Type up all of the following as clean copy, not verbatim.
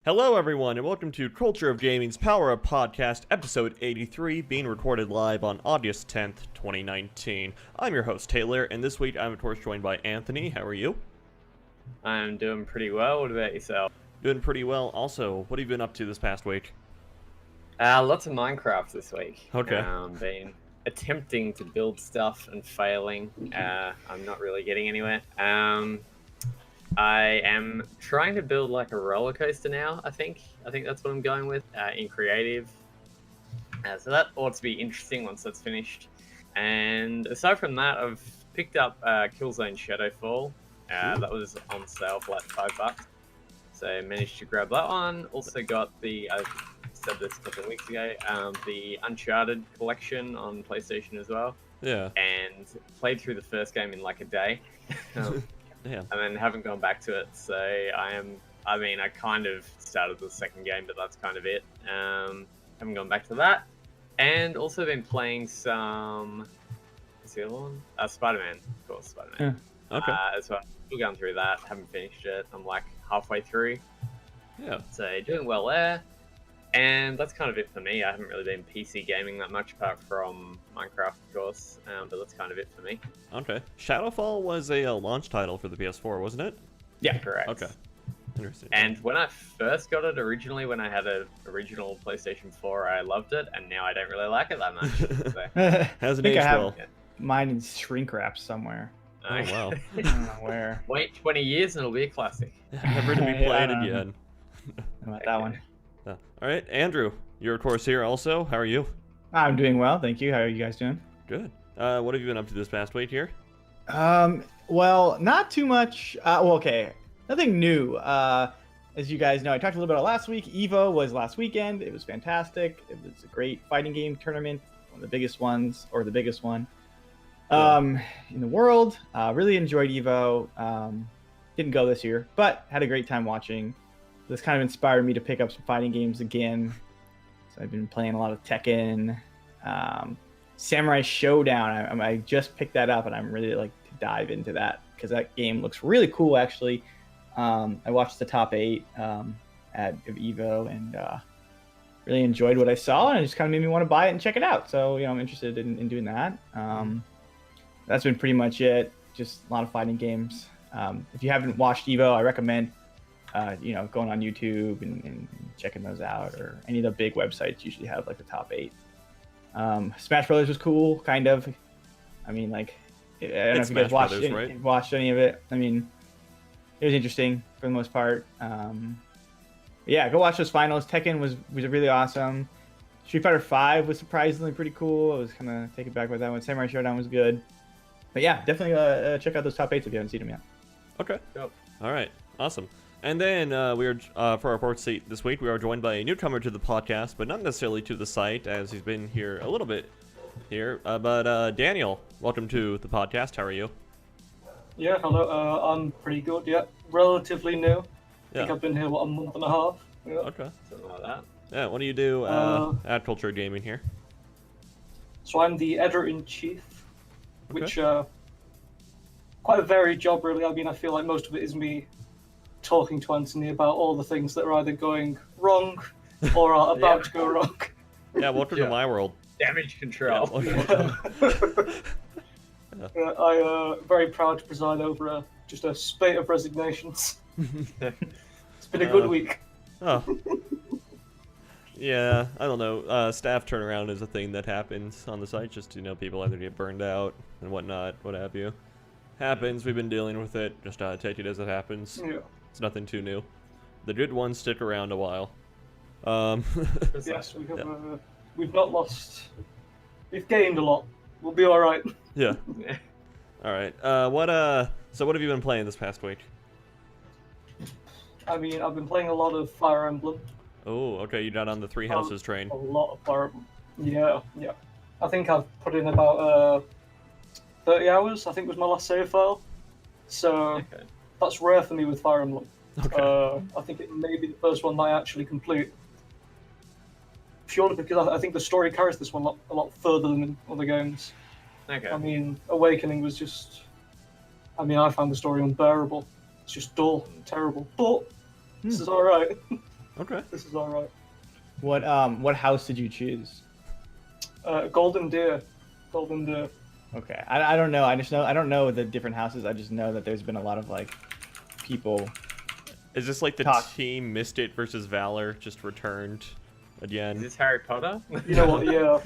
Hello, everyone, and welcome to Culture of Gaming's Power Up Podcast, episode 83, being recorded live on August 10th, 2019. I'm your host, Taylor, and this week I'm, of course, joined by Anthony. How are you? I'm doing pretty well. What about yourself? Doing pretty well. Also, what have you been up to this past week? Lots of Minecraft this week. Okay. Been attempting to build stuff and failing. I'm not really getting anywhere. I am trying to build like a roller coaster now, I think. I think that's what I'm going with in creative. So that ought to be interesting once that's finished. And aside from that, I've picked up Killzone Shadowfall. That was on sale for like $5. So I managed to grab that one. Also got the, I said this a couple of weeks ago, the Uncharted collection on PlayStation as well. Yeah. And played through the first game in like a day. Yeah. And then haven't gone back to it. So I kind of started the second game, but that's kind of it. Haven't gone back to that. And also been playing some, what's the other one? Spider-Man, of course, Spider-Man. Yeah. Okay. As well. Still going through that, haven't finished it. I'm like halfway through. Yeah. So doing well there. And that's kind of it for me. I haven't really been PC gaming that much apart from Minecraft, of course. But that's kind of it for me. Okay. Shadowfall was a launch title for the PS4, wasn't it? Yeah, correct. Okay. Interesting. And when I first got it originally, when I had an original PlayStation 4, I loved it. And now I don't really like it that much. So. Hasn't I think aged I have well. mine in shrink wrap somewhere. Oh, wow. I don't know where. Wait 20 years and it'll be a classic. Never to be Yeah, played I don't know. again. How about that one? All right, Andrew, you're of course here also. How are you? I'm doing well, thank you. How are you guys doing? Good. What have you been up to this past week here? Well, not too much. Okay, nothing new. As you guys know, I talked a little bit about last week. EVO was last weekend. It was fantastic. It was a great fighting game tournament, one of the biggest ones, or the biggest one in the world. Really enjoyed EVO. Didn't go this year, but had a great time watching. This kind of inspired me to pick up some fighting games again. So I've been playing a lot of Tekken, Samurai Showdown. I just picked that up, and I'm really like to dive into that because that game looks really cool. Actually, I watched the top 8 of EVO and really enjoyed what I saw, and it just kind of made me want to buy it and check it out. So I'm interested in doing that. That's been pretty much it. Just a lot of fighting games. If you haven't watched EVO, I recommend going on YouTube and checking those out, or any of the big websites usually have like the top 8. Smash Brothers was cool, kind of. I mean, like, I don't know if you guys watched any of it. I mean, it was interesting for the most part. Yeah, go watch those finals. Tekken was really awesome. Street Fighter V was surprisingly pretty cool. I was kind of taken back by that one. Samurai Showdown was good. But yeah, definitely check out those top 8s if you haven't seen them yet. Okay. Yep. All right. Awesome. And then we are for our fourth seat this week, we are joined by a newcomer to the podcast, but not necessarily to the site, as he's been here a little bit here. But Daniel, welcome to the podcast. How are you? Yeah, hello. I'm pretty good. Yeah, relatively new. I think Yeah. I've been here a month and a half. Yeah. Okay. Something like that. Yeah. What do you do at Culture Gaming here? So I'm the editor-in-chief, Okay. which quite a varied job, really. I mean, I feel like most of it is me talking to Anthony about all the things that are either going wrong or are about to go wrong. Yeah. Welcome to my world. Damage control. Yeah. I'm very proud to preside over just a spate of resignations. It's been a good week. Oh. Yeah, I don't know. Staff turnaround is a thing that happens on the site. Just, people either get burned out and whatnot, what have you. Happens. We've been dealing with it. Just take it as it happens. Yeah. It's nothing too new. The good ones stick around a while. Yes, we have. We've not lost. We've gained a lot. We'll be all right. Yeah. All right. So what have you been playing this past week? I mean, I've been playing a lot of Fire Emblem. Oh, okay. You got on the Three Houses train. A lot of Fire Emblem. Yeah. I think I've put in about 30 hours, I think was my last save file. So that's rare for me with Fire Emblem. Okay. I think it may be the first one that I actually complete. Purely because I think the story carries this one a lot further than in other games. Okay. I mean, Awakening was just... I found the story unbearable. It's just dull, terrible. But this is alright. Okay. This is all right. What house did you choose? Golden Deer. Golden Deer. Okay, I don't know. I don't know the different houses. I just know that there's been a lot of like people. Is this like the Talk. team Mystic versus Valor just returned Is again? this Harry Potter? You know what? Yeah.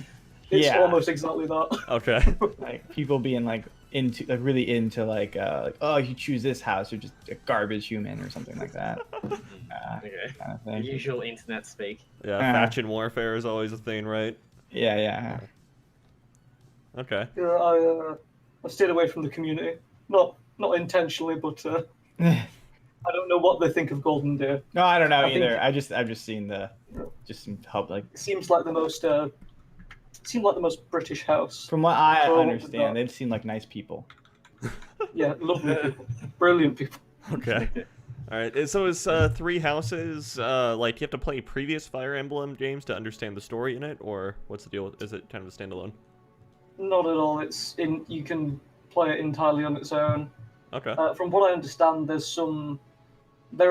It's Yeah. almost exactly that. Okay. Like people being like into like really into like oh, you choose this house, you're just a garbage human or something like that. Okay. Kind of The thing. usual internet speak. Yeah, faction warfare is always a thing, right? Yeah. Okay. Yeah, I stayed away from the community. Not intentionally, but I don't know what they think of Golden Deer. No, I don't know I think- either. I've just seen some hub like It seems like the most British house. from what I So, understand, they seem like nice people. Yeah, lovely people, brilliant people. Okay. All right. So is 3 houses like you have to play previous Fire Emblem games to understand the story in it, or what's the deal? Is it kind of a standalone? Not at all. You can play it entirely on its own. Okay. From what I understand, there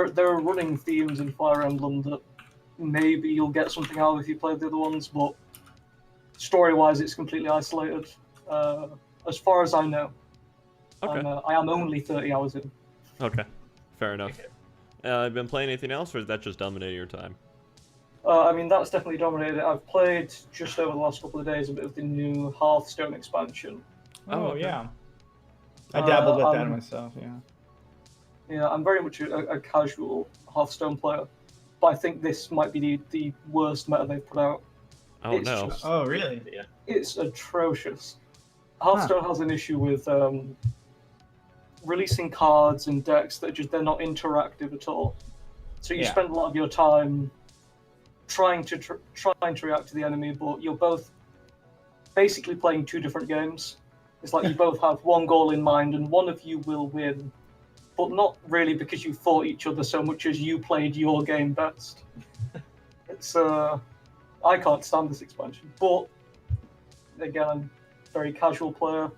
are running themes in Fire Emblem that maybe you'll get something out of if you play the other ones, but story-wise, it's completely isolated. As far as I know, Okay. I am only 30 hours in. Okay. Fair enough. I've been playing anything else, or is that just dominating your time? I mean, that's definitely dominated. I've played just over the last couple of days a bit of the new Hearthstone expansion. Oh okay. yeah. I dabbled with that Um, myself. Yeah. Yeah, I'm very much a casual Hearthstone player, but I think this might be the worst meta they've put out. Oh It's no. just- Oh really? Yeah. It's atrocious. Hearthstone has an issue with releasing cards and decks that they're not interactive at all. So you Yeah. spend a lot of your time trying to react to the enemy, but you're both basically playing 2 different games. It's like you both have one goal in mind, and one of you will win, but not really because you fought each other so much as you played your game best. It's I can't stand this expansion, but again, I'm a very casual player.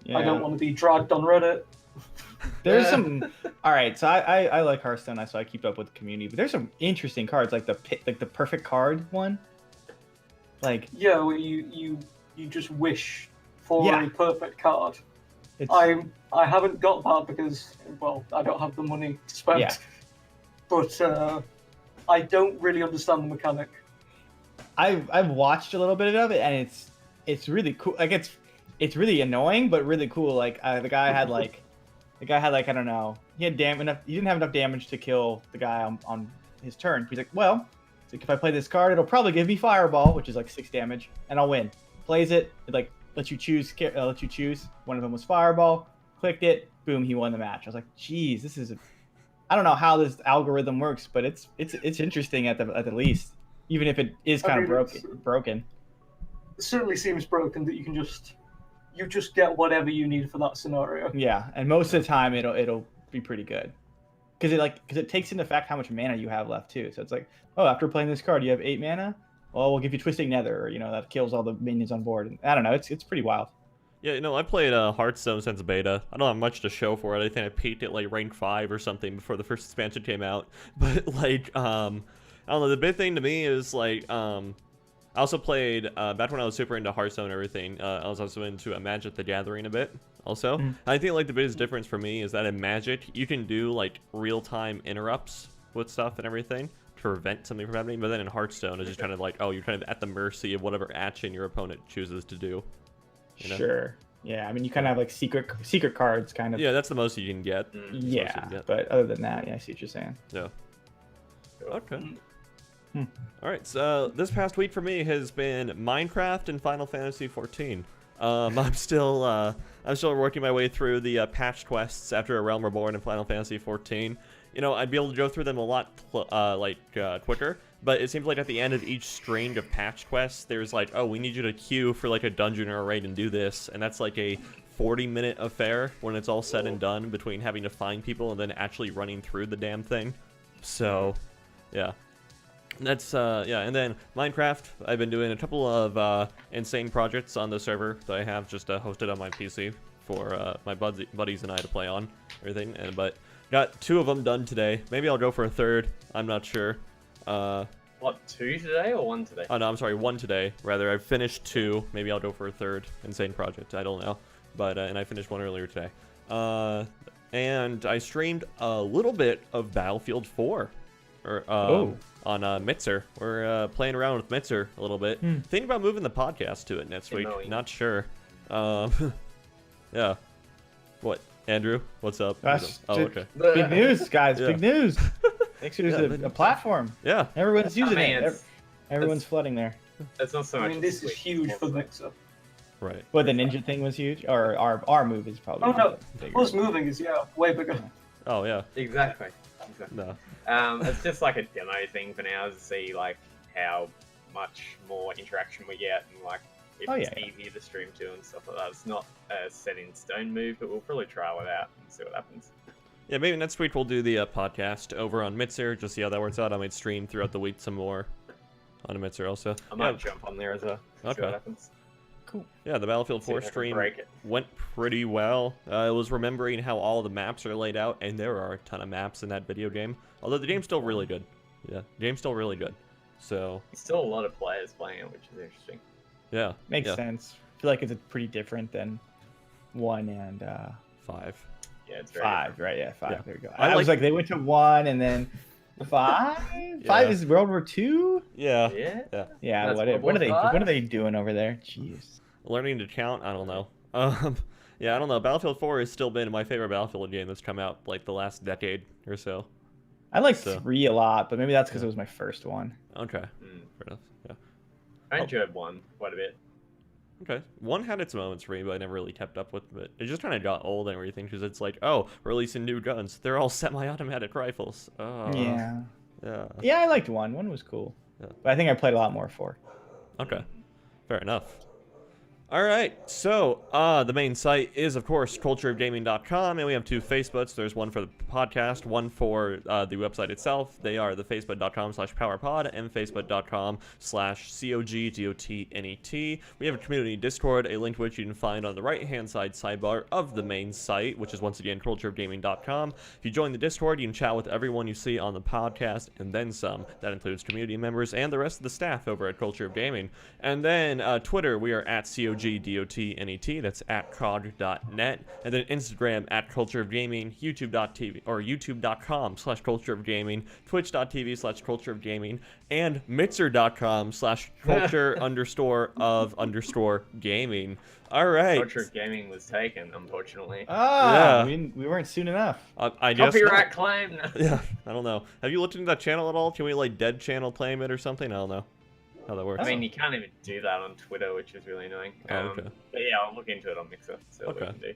Yeah. I don't want to be dragged on Reddit. There's some. All right, so I like Hearthstone, so I keep up with the community. But there's some interesting cards, like the perfect card one. Like Yeah, where you just wish for Yeah. a perfect card. it's. I haven't got that because, well, I don't have the money to spend. Yeah. But I don't really understand the mechanic. I've watched a little bit of it, and it's really cool. Like it's really annoying, but really cool. Like the guy had like I don't know. He had He didn't have enough damage to kill the guy on his turn. He's like, well, it's like if I play this card, it'll probably give me Fireball, which is like 6 damage, and I'll win. Plays it. It like lets you choose. One of them was Fireball. Clicked it. Boom. He won the match. I was like, geez, this is. I don't know how this algorithm works, but it's interesting at the least, even if it is kind of broken. It certainly seems broken that you just get whatever you need for that scenario. Yeah, and most of the time it'll be pretty good, because it takes into effect how much mana you have left too. So it's like, oh, after playing this card, you have 8 mana. Well, we'll give you Twisting Nether, or that kills all the minions on board. And I don't know, it's pretty wild. Yeah, I played Hearthstone since beta. I don't have much to show for it. I think I peaked at like rank 5 or something before the first expansion came out. But like, I don't know. The big thing to me is like, I also played back when I was super into Hearthstone and everything. I was also into Magic: The Gathering a bit. Also, I think like the biggest difference for me is that in Magic you can do like real-time interrupts with stuff and everything to prevent something from happening. But then in Hearthstone, it's just kind of like, oh, you're kind of at the mercy of whatever action your opponent chooses to do. Sure. Yeah, I mean, you kind of have like secret cards, kind of. Yeah, that's the most you can get. Yeah, but other than that, yeah, I see what you're saying. Yeah. Okay. Hmm. All right. So this past week for me has been Minecraft and Final Fantasy 14. I'm still working my way through the patch quests after A Realm Reborn and Final Fantasy 14. I'd be able to go through them a lot quicker, but it seems like at the end of each string of patch quests, there's like, oh, we need you to queue for like a dungeon or a raid and do this, and that's like a 40-minute affair when it's all said and done between having to find people and then actually running through the damn thing. So, yeah. That's and then Minecraft, I've been doing a couple of insane projects on the server that I have just hosted on my PC for my buddies and I to play on everything, but got 2 of them done today. Maybe I'll go for a third, I'm not sure. What, 2 today or 1 today? Oh no, I'm sorry, 1 today. Rather, I finished 2. Maybe I'll go for a 3rd insane project. I don't know, but and I finished 1 earlier today. And I streamed a little bit of Battlefield 4, or on Mixer. We're playing around with Mixer a little bit. Thinking about moving the podcast to it next week. Not sure. Yeah. What, Andrew? What's up? Okay. Big news, guys. Yeah. Big news. Mixer's a platform. Yeah. Everyone's using mean, it. Everyone's flooding there. It's not so much. I mean, this is huge for Mixer. Right. Well, the ninja thing was huge, or our move is probably. Oh no, bigger. us moving is way bigger. Oh yeah. Exactly. No. It's just like a demo thing for now to see like how much more interaction we get and like if it's easier to stream to and stuff like that. It's not a set in stone move, but we'll probably trial it out and see what happens. Yeah, maybe next week we'll do the podcast over on Mixer, just see how that works out. I might stream throughout the week some more on Mixer also. I might jump on there as well. See what happens. Cool. Yeah, the Battlefield 4 stream went pretty well. I was remembering how all the maps are laid out, and there are a ton of maps in that video game. Although the game's still really good. Yeah, the game's still really good. So still a lot of players playing it, which is interesting. Yeah. Makes sense. I feel like it's pretty different than 1 and 5. Yeah, it's very 5, right? Yeah, 5. Yeah. There we go. I was like, they went to 1 and then 5. 5 is World War II. Yeah. Yeah. Yeah. That's What World are they doing over there? Jeez. Learning to count? I don't know. Yeah, I don't know. Battlefield 4 has still been my favorite Battlefield game that's come out like the last decade or so. I like 3 a lot, but maybe that's because it was my first one. Okay. Fair enough. Yeah. I enjoyed 1 quite a bit. Okay. 1 had its moments for me, but I never really kept up with it. It just kind of got old and everything because it's like, oh, we're releasing new guns. They're all semi-automatic rifles. Yeah. Yeah. Yeah, I liked 1. 1 was cool. Yeah. But I think I played a lot more 4. Okay. Fair enough. All right, so the main site is, of course, cultureofgaming.com, and we have 2 Facebooks. There's one for the podcast, one for the website itself. They are the facebook.com/powerpod and facebook.com/cogdotnet. We have a community Discord, a link to which you can find on the right-hand side sidebar of the main site, which is, once again, cultureofgaming.com. If you join the Discord, you can chat with everyone you see on the podcast, and then some. That includes community members and the rest of the staff over at Culture of Gaming. And then Twitter, we are at COGDOTNET, that's at cog.net, and then Instagram at Culture of Gaming, YouTube.tv or YouTube.com/Culture of Gaming, Twitch.tv/Culture of Gaming, and Mixer.com/culture_of_gaming. All right. Culture of Gaming was taken, unfortunately. Yeah. We weren't soon enough. I guess Copyright claim. Yeah, I don't know. Have you looked into that channel at all? Can we like dead channel claim it or something? I don't know how that works. I mean, you can't even do that on Twitter, which is really annoying. Okay. But yeah, I'll look into it on Mixer. So Okay. we can do.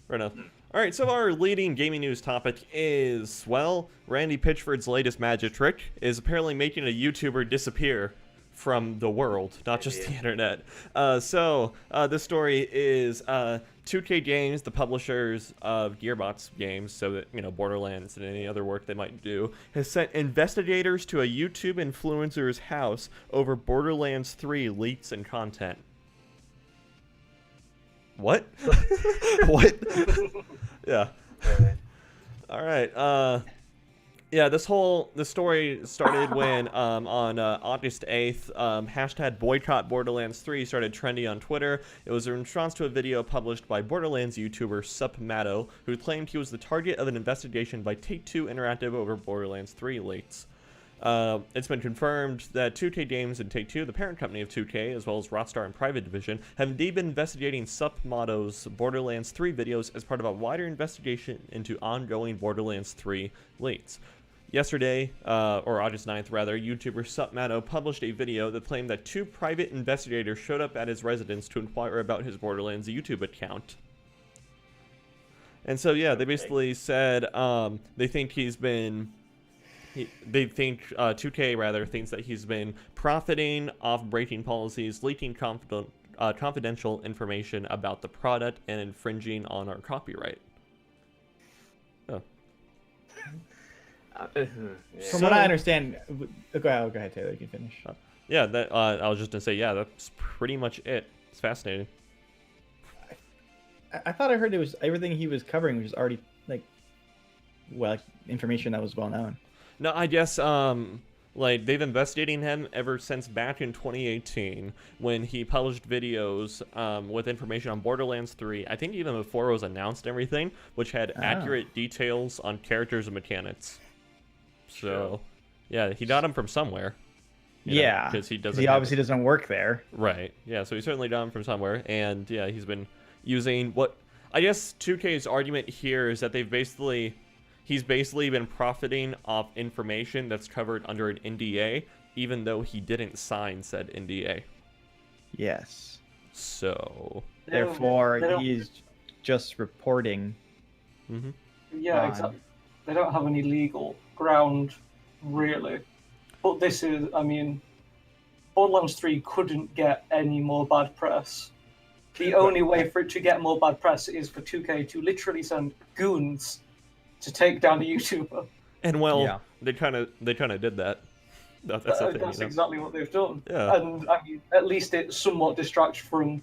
Fair enough. All right, so our leading gaming news topic is, well, Randy Pitchford's latest magic trick is apparently making a YouTuber disappear from the world, not just the internet. This story is 2K Games, the publishers of Gearbox games, so that, you know, Borderlands and any other work they might do, has sent investigators to a YouTube influencer's house over Borderlands 3 leaks and content. What? What? Yeah. All right. Yeah, this story started when on August 8th, hashtag boycott Borderlands 3 started trending on Twitter. It was in response to a video published by Borderlands YouTuber Supmato, who claimed he was the target of an investigation by Take-Two Interactive over Borderlands 3 leaks. It's been confirmed that 2K Games and Take-Two, the parent company of 2K, as well as Rockstar and Private Division, have indeed been investigating Supmato's Borderlands 3 videos as part of a wider investigation into ongoing Borderlands 3 leaks. Yesterday, or August 9th rather, YouTuber Supmato published a video that claimed that 2 private investigators showed up at his residence to inquire about his Borderlands YouTube account. And so, yeah, they basically said they think he's been... They think 2K rather thinks that he's been profiting off breaking policies, leaking confidential information about the product, and infringing on our copyright. Oh. From what I understand, go ahead, Taylor. You can finish. Yeah, that I was just gonna say. Yeah, that's pretty much it. It's fascinating. I thought I heard it was everything he was covering was already like information that was well known. No, I guess Like, they've investigating him ever since back in 2018 when he published videos with information on Borderlands 3, I think even before it was announced and everything, which had accurate details on characters and mechanics. So, yeah, he got him from somewhere. Yeah, because he obviously doesn't work there. Right, yeah, so he certainly got him from somewhere, and yeah, he's been using what... I guess 2K's argument here is that he's basically been profiting off information that's covered under an NDA, even though he didn't sign said NDA. Yes. So... Therefore, he's just reporting. Mm-hmm. Yeah, exactly. They don't have any legal ground, really. But this is, I mean, Borderlands 3 couldn't get any more bad press. The only way for it to get more bad press is for 2K to literally send goons to take down a YouTuber. And well, they kind of did that. That's the thing, that's exactly what they've done. Yeah. And I mean, at least it somewhat distracts from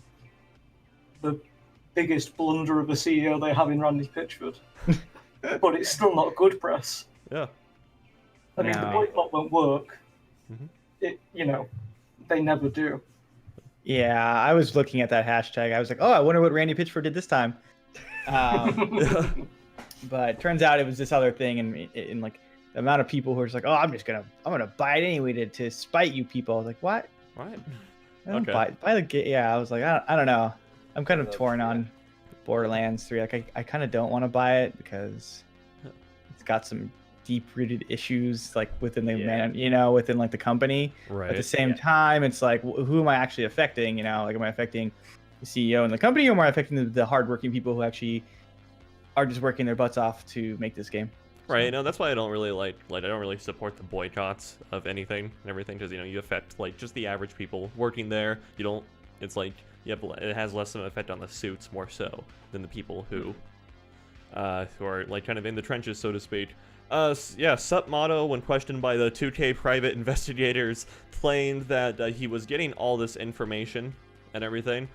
the biggest blunder of a CEO they have in Randy Pitchford. But it's still not good press. Yeah. I mean, the boycott won't work. Mm-hmm. They never do. Yeah, I was looking at that hashtag. I was like, oh, I wonder what Randy Pitchford did this time. But turns out it was this other thing, and like the amount of people who are just like, oh, I'm gonna buy it anyway to spite you people. I was like, what? What? I don't buy the game. Yeah, I was like, I don't know. I'm kind of torn on Borderlands 3. Like, I kind of don't want to buy it because it's got some deep-rooted issues like within the within like the company. Right. At the same time, it's like, who am I actually affecting? Like, am I affecting the CEO and the company, or am I affecting the hardworking people who actually are just working their butts off to make this game? Right. No, that's why I don't really I don't really support the boycotts of anything and everything, because you affect like just the average people working there. You don't. It's like it has less of an effect on the suits more so than the people who are like kind of in the trenches, so to speak. Supmotto, when questioned by the 2K private investigators, claimed that he was getting all this information and everything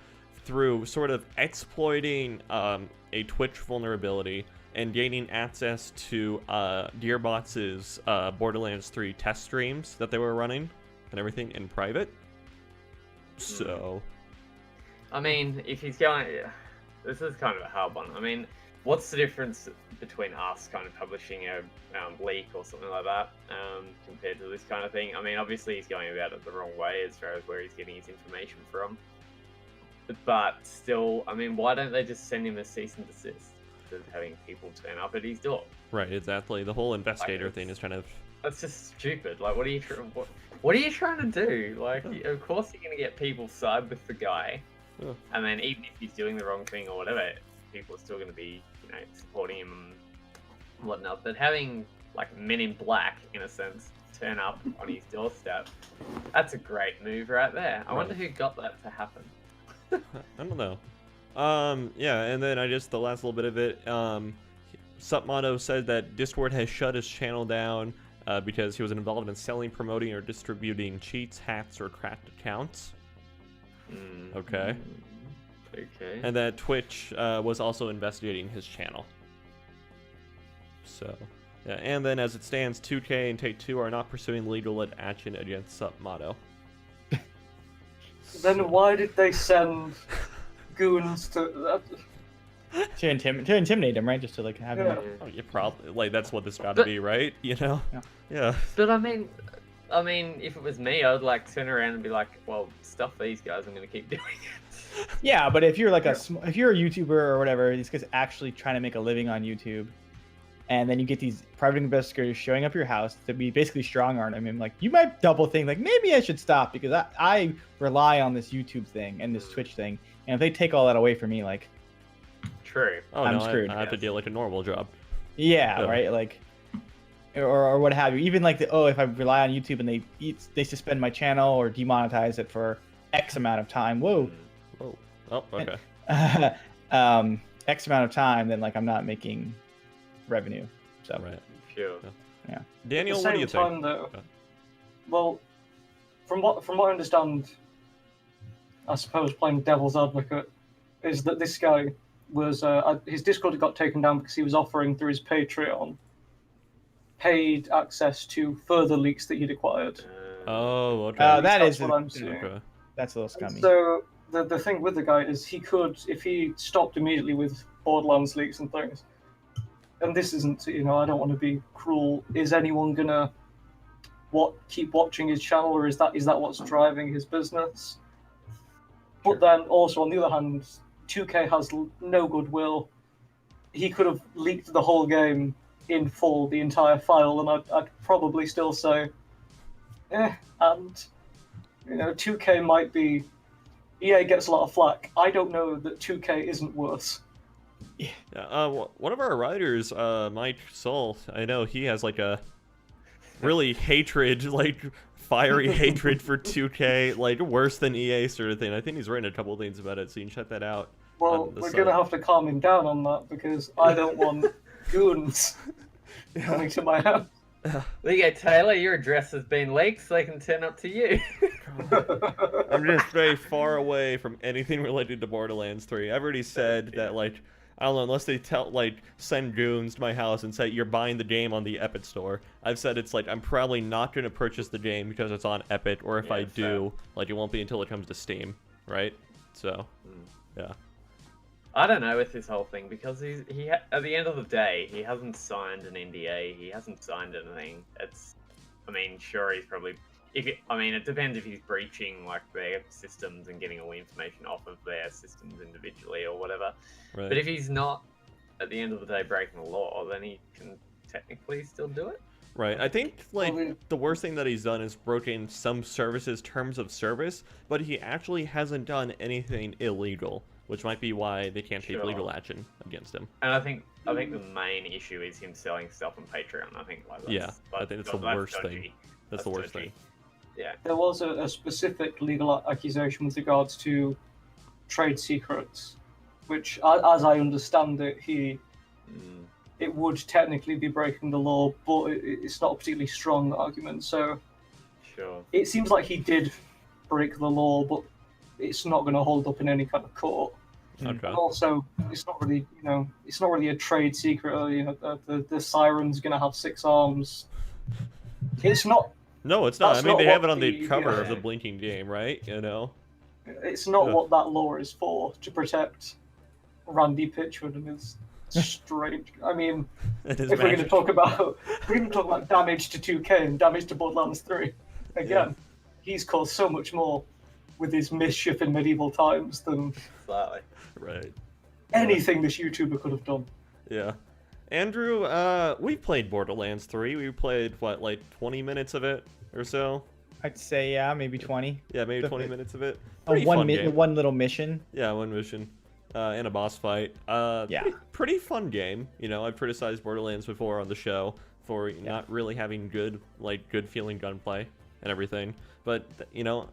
through sort of exploiting a Twitch vulnerability and gaining access to Gearbox's Borderlands 3 test streams that they were running and everything in private. So, I mean, if he's going, this is kind of a hard one. I mean, what's the difference between us kind of publishing a leak or something like that compared to this kind of thing? I mean, obviously he's going about it the wrong way as far as where he's getting his information from. But still, I mean, why don't they just send him a cease and desist instead of having people turn up at his door? Right, exactly. The whole investigator thing is kind of... That's just stupid. Like, what are you trying to do? Like, of course you're going to get people side with the guy. Yeah. And then even if he's doing the wrong thing or whatever, people are still going to be, supporting him and whatnot. But having, like, Men in Black, in a sense, turn up on his doorstep, that's a great move right there. I wonder who got that to happen. I don't know. And then the last little bit of it, Supmotto said that Discord has shut his channel down because he was involved in selling, promoting, or distributing cheats, hacks, or cracked accounts. Okay. Okay. And that Twitch was also investigating his channel. So, yeah. And then as it stands, 2K and Take-Two are not pursuing legal action against Supmotto. Then why did they send goons to intimidate him, right? Just to like have him. Oh, you probably like that's what this got to be, right? Yeah. But I mean, if it was me, I'd like turn around and be like, well, stuff these guys. I'm gonna keep doing it. Yeah, but if you're like if you're a YouTuber or whatever, these guys actually trying to make a living on YouTube, and then you get these private investigators showing up your house to be basically strong arm. I mean, like, you might double think, like, maybe I should stop because I rely on this YouTube thing and this Twitch thing, and if they take all that away from me, like, true. Oh, I'm no, screwed. I have to deal like a normal job. Yeah, right. Like, or what have you. Even like if I rely on YouTube and they suspend my channel or demonetize it for X amount of time. Whoa. Oh, okay. X amount of time, then like I'm not making revenue. So right. Sure. Yeah. Daniel, what do you think? Though, well, from what I understand, I suppose playing devil's advocate, is that this guy was his Discord got taken down because he was offering through his Patreon paid access to further leaks that he'd acquired. Oh, okay. That's what I'm seeing. Okay. That's a little scummy. So the thing with the guy is he could, if he stopped immediately with Borderlands leaks and things, and this isn't, I don't want to be cruel, is anyone gonna keep watching his channel, or is that what's driving his business? But then also on the other hand, 2K has no goodwill. He could have leaked the whole game in full, the entire file, and I'd probably still say, and 2K might be. EA gets a lot of flack. I don't know that 2K isn't worse. Yeah, one of our writers, Mike Soul, I know he has like a really hatred, like fiery hatred for 2K, like worse than EA sort of thing. I think he's written a couple of things about it, so you can check that out. Well, we're going to have to calm him down on that because I don't want goons coming to my house. There you go, Taylor. Your address has been leaked, so they can turn up to you. I'm just very far away from anything related to Borderlands 3. I've already said that, like, I don't know, unless they send goons to my house and say you're buying the game on the Epic Store. I've said it's like I'm probably not going to purchase the game because it's on Epic, or if I do, like it won't be until it comes to Steam, right? So, yeah. I don't know with this whole thing because he at the end of the day he hasn't signed an NDA. He hasn't signed anything. Sure, he's probably. It depends if he's breaching like their systems and getting all the information off of their systems individually or whatever. Right. But if he's not, at the end of the day, breaking the law, then he can technically still do it. Right. I think the worst thing that he's done is broken some services' terms of service, but he actually hasn't done anything illegal, which might be why they can't take legal action against him. And I think the main issue is him selling stuff on Patreon. I think I think it's the worst thing. That's the worst thing. Yeah. There was a specific legal accusation with regards to trade secrets, which, as I understand it, it would technically be breaking the law, but it's not a particularly strong argument. So it seems like he did break the law, but it's not going to hold up in any kind of court. Okay. And also, it's not really, it's not really a trade secret. The siren's going to have 6 arms. It's not. No, it's not. They have it on the cover yeah. of the blinking game, right? It's not what that law is for, to protect Randy Pitchford and his strange. If we're going to talk about damage to 2K and damage to Borderlands 3, again, he's caused so much more with his mischief in medieval times than anything this YouTuber could have done. Yeah. Andrew, we played Borderlands 3. We played, 20 minutes of it or so? I'd say, maybe 20. Yeah, maybe 20 minutes of it. One little mission. Yeah, one mission. And a boss fight. Pretty fun game. I've criticized Borderlands before on the show for not really having good feeling gunplay and everything. But,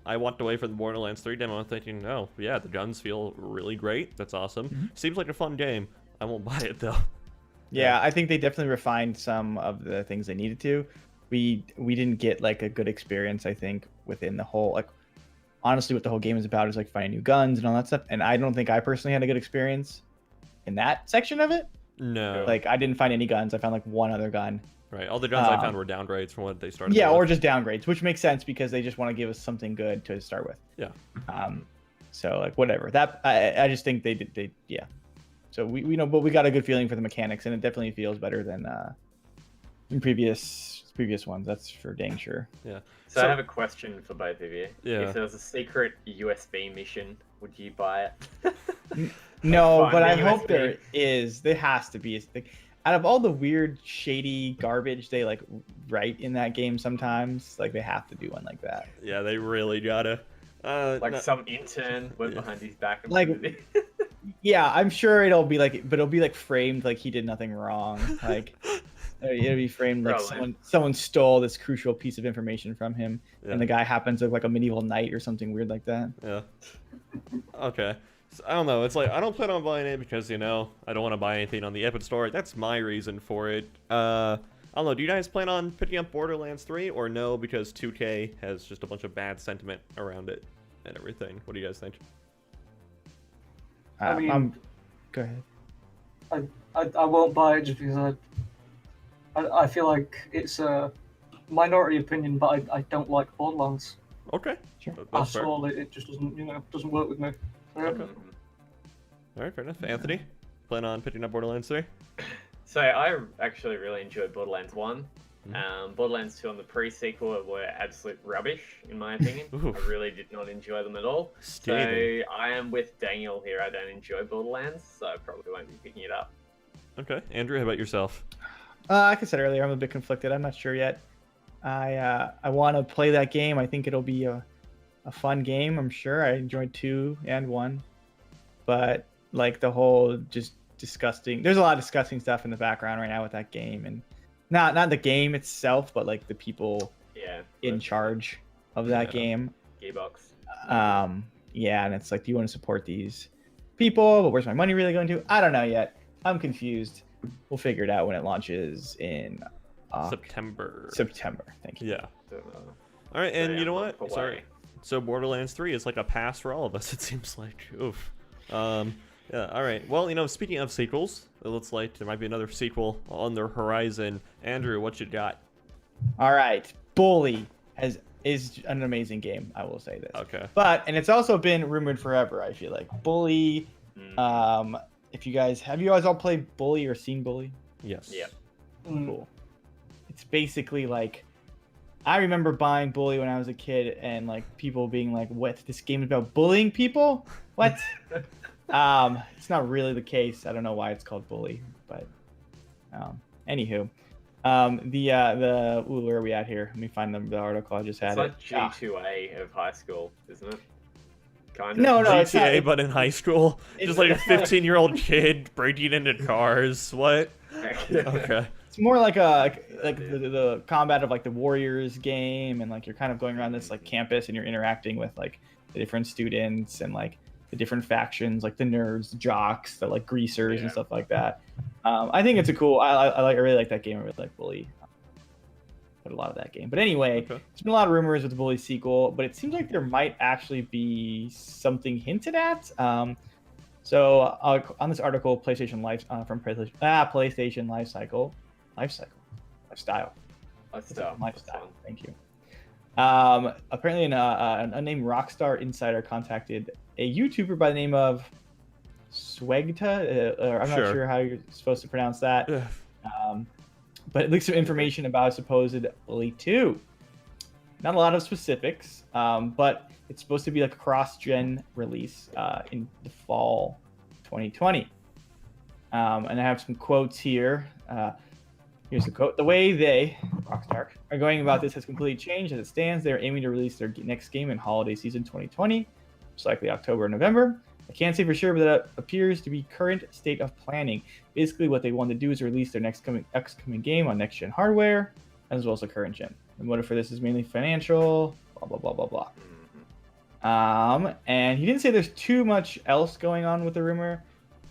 I walked away from the Borderlands 3 demo thinking, oh, yeah, the guns feel really great. That's awesome. Mm-hmm. Seems like a fun game. I won't buy it, though. Yeah, I think they definitely refined some of the things they needed to. We didn't get a good experience, I think, within the whole honestly what the whole game is about is finding new guns and all that stuff. And I don't think I personally had a good experience in that section of it. No. I didn't find any guns. I found one other gun. Right. All the guns I found were downgrades from what they started with. Yeah, or just downgrades, which makes sense because they just want to give us something good to start with. Yeah. So whatever. That I just think they did. Yeah. So we but we got a good feeling for the mechanics, and it definitely feels better than in previous ones. That's for dang sure. Yeah. So I have a question for both of you. Yeah. If there was a secret USB mission, would you buy it? No, but I hope there is. There has to be. Out of all the weird, shady garbage they write in that game, sometimes they have to do one like that. Yeah, they really gotta. Some intern went behind his back and yeah, I'm sure it'll be but it'll be framed he did nothing wrong. It'll be framed someone stole this crucial piece of information from him, and the guy happens to look like a medieval knight or something weird like that. Yeah. Okay. So, I don't know. It's I don't plan on buying it because I don't want to buy anything on the Epic Store. That's my reason for it. I don't know. Do you guys plan on picking up Borderlands 3 or no? Because 2K has just a bunch of bad sentiment around it and everything. What do you guys think? Go ahead. I won't buy it just because I feel like it's a minority opinion, but I don't like Borderlands Okay. Sure. That's at fair. all. It just doesn't work with me. Yeah. Okay. All right, fair enough. Anthony, plan on picking up Borderlands 3? So I actually really enjoyed Borderlands 1. Mhm. Borderlands 2 and the pre-sequel were absolute rubbish, in my opinion. Ooh. I really did not enjoy them at all. Scathing. So I am with Daniel here. I don't enjoy Borderlands, so I probably won't be picking it up. Okay. Andrew, how about yourself? Like I said earlier, I'm a bit conflicted. I'm not sure yet. I want to play that game. I think it'll be a fun game. I'm sure. I enjoyed 2 and 1, but like the whole just disgusting. There's a lot of disgusting stuff in the background right now with that game, and not the game itself, but like the people Yeah. in but charge of that Yeah. game. Gearbox. Yeah, and it's like, do you want to support these people? But where's my money really going to? I don't know yet. I'm confused. We'll figure it out when it launches in September. September. Thank you. Yeah. Don't know. All right, and So, you know yeah, what? month Sorry. away. So Borderlands 3 is like a pass for all of us. It seems like. Oof. Yeah. All right. Well, speaking of sequels, it looks like there might be another sequel on the horizon. Andrew, what you got? All right, Bully is an amazing game. I will say this. Okay. But it's also been rumored forever. I feel like Bully. If you guys have you guys all played Bully or seen Bully? Yes. Yeah. Cool. It's basically like, I remember buying Bully when I was a kid, and like people being like, "What? This game is about bullying people? What?" It's not really the case. I don't know why it's called Bully, but anywho, where are we at here? Let me find the article. I just had It's it. like G2A of high school, isn't it? Kind of. No, it's GTA, not. but in high school, it's- just like a 15-year-old kid breaking into cars. What? Okay. It's more like the combat of like the Warriors game, and like you're kind of going around this like campus, and you're interacting with like the different students and like the different factions, like the nerds, the jocks, the like greasers and Yeah. stuff like that. I think it's a cool. I really like that game. I really like Bully. But a lot of that game. But anyway, Okay. there's been a lot of rumors with the Bully sequel, but it seems like there might actually be something hinted at. So on this article, PlayStation Life from PlayStation Lifestyle. Lifestyle. Lifestyle. Thank you. Apparently, an unnamed Rockstar insider contacted a YouTuber by the name of Swegta. I'm not sure how you're supposed to pronounce that. But it leaks some information about supposed Bully 2. Not a lot of specifics, but it's supposed to be like a cross-gen release in the fall 2020. And I have some quotes here. Here's the quote. The way they, Rockstar, are going about this has completely changed. As it stands, they're aiming to release their next game in holiday season 2020, most likely October or November. I can't say for sure, but that appears to be current state of planning. Basically, what they want to do is release their upcoming game on next-gen hardware, as well as the current gen. The motive for this is mainly financial, blah, blah, blah, blah, blah. And he didn't say there's too much else going on with the rumor,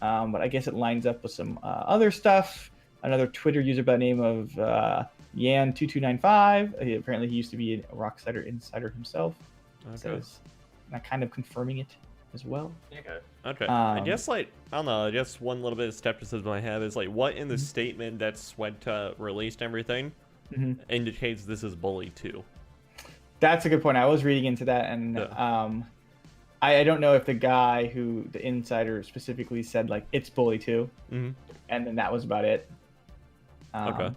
but I guess it lines up with some other stuff. Another Twitter user by the name of Yan2295. Apparently, he used to be a Rockstar insider himself. Okay. Says, not kind of confirming it as well. Okay. I guess I don't know. I guess one little bit of skepticism I have is like, what in the statement that Swegta released everything indicates this is Bully 2. That's a good point. I was reading into that, and I don't know if the guy the insider specifically said like it's Bully 2, and then that was about it. Okay.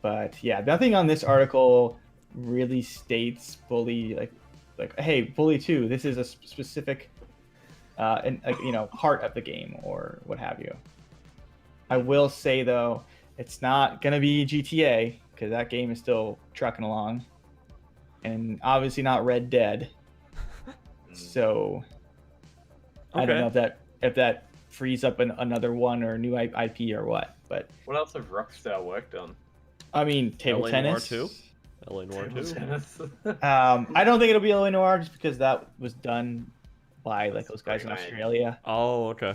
But yeah, nothing on this article really states Bully like hey, Bully 2. This is a specific part of the game or what have you. I will say though, it's not gonna be GTA because that game is still trucking along, and obviously not Red Dead. So I don't know if that frees up another one or new IP or what. But what else have Rockstar worked on? I mean, table LA tennis. Noire 2? LA Noire 2? I don't think it'll be LA Noire just because that was done by like those guys in Right. Australia. Oh, okay.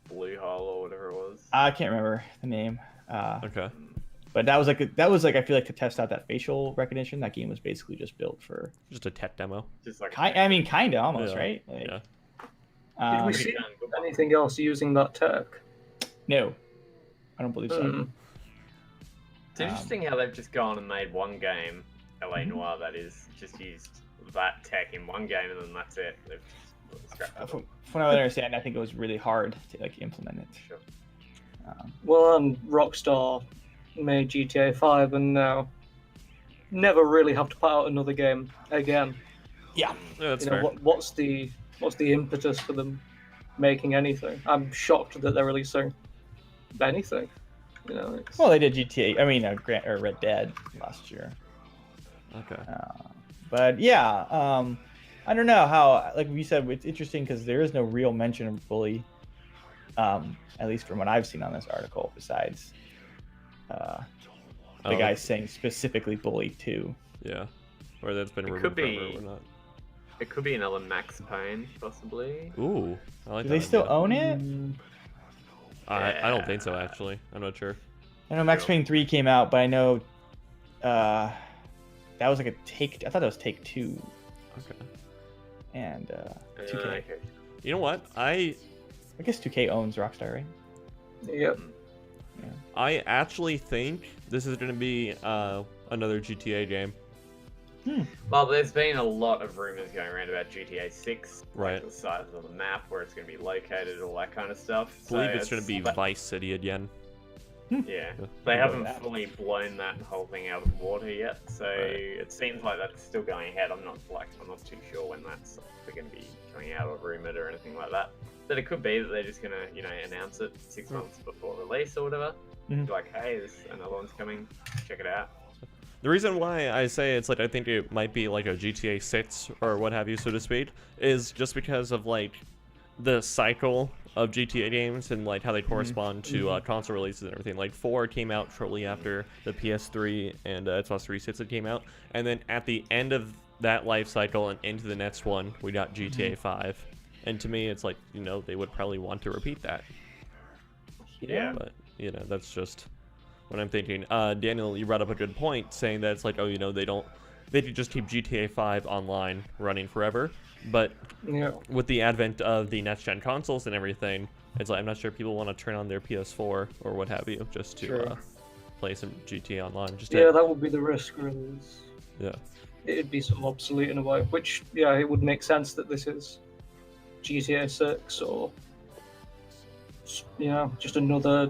Blue Hole or whatever it was. I can't remember the name. Okay. But that was like I feel like to test out that facial recognition. That game was basically just built for. Just a tech demo. Just like I mean, kind of almost, Yeah. right? Like, Yeah. Did we see anything else using that tech? No, I don't believe so. It's interesting how they've just gone and made one game, LA Noire, that is, just used that tech in one game, and then that's it. They've just scrapped it. From what I understand, I think it was really hard to like implement it. Sure. Well, and Rockstar made GTA 5, and now never really have to put out another game again. Yeah. Yeah, that's You know, fair. what's the impetus for them making anything? I'm shocked that they're releasing anything. You know, it's... Well, they did GTA. I mean, Red Dead last year. Okay. But yeah, I don't know how. Like we said, it's interesting because there is no real mention of bully, at least from what I've seen on this article. Besides, the guy saying specifically bully too. Yeah. Or that's been It rumored could forever be- or not. It could be another Max Payne, possibly. Ooh. I like Do that they still idea. own it? I don't think so, actually. I'm not sure. I know Max Payne 3 came out, but I know that was like a Take. I thought that was Take Two Okay. and 2K. Okay. You know what? I I guess 2K owns Rockstar, right? Yep. I actually think this is going to be another GTA game. Well, there's been a lot of rumors going around about GTA 6, Right. like the size of the map, where it's going to be located, all that kind of stuff. I believe it's going to be but- Vice City again. Yeah, they haven't fully blown that whole thing out of the water yet, so Right. it seems like that's still going ahead. I'm not too sure when that's going to be coming out or rumored or anything like that. But it could be that they're just going to, announce it 6 months before release or whatever. Mhm. Like, hey, there's another one's coming. Check it out. The reason why I say it's like I think it might be like a GTA 6 or what have you, so to speak, is just because of like the cycle of GTA games and like how they correspond to console releases and everything. Like 4 came out shortly after the PS3 and Xbox 360 came out, and then at the end of that life cycle and into the next one, we got GTA 5. And to me, it's like they would probably want to repeat that. Yeah. But that's just what I'm thinking. Daniel, you brought up a good point, saying that it's like, they could just keep GTA 5 online running forever. But Yeah. with the advent of the next gen consoles and everything, it's like I'm not sure people want to turn on their PS4 or what have you just to Sure. play some GTA Online. Yeah, that would be the risk, really. Yeah. It'd be sort of obsolete in a way, which, yeah, it would make sense that this is GTA 6 or, just another.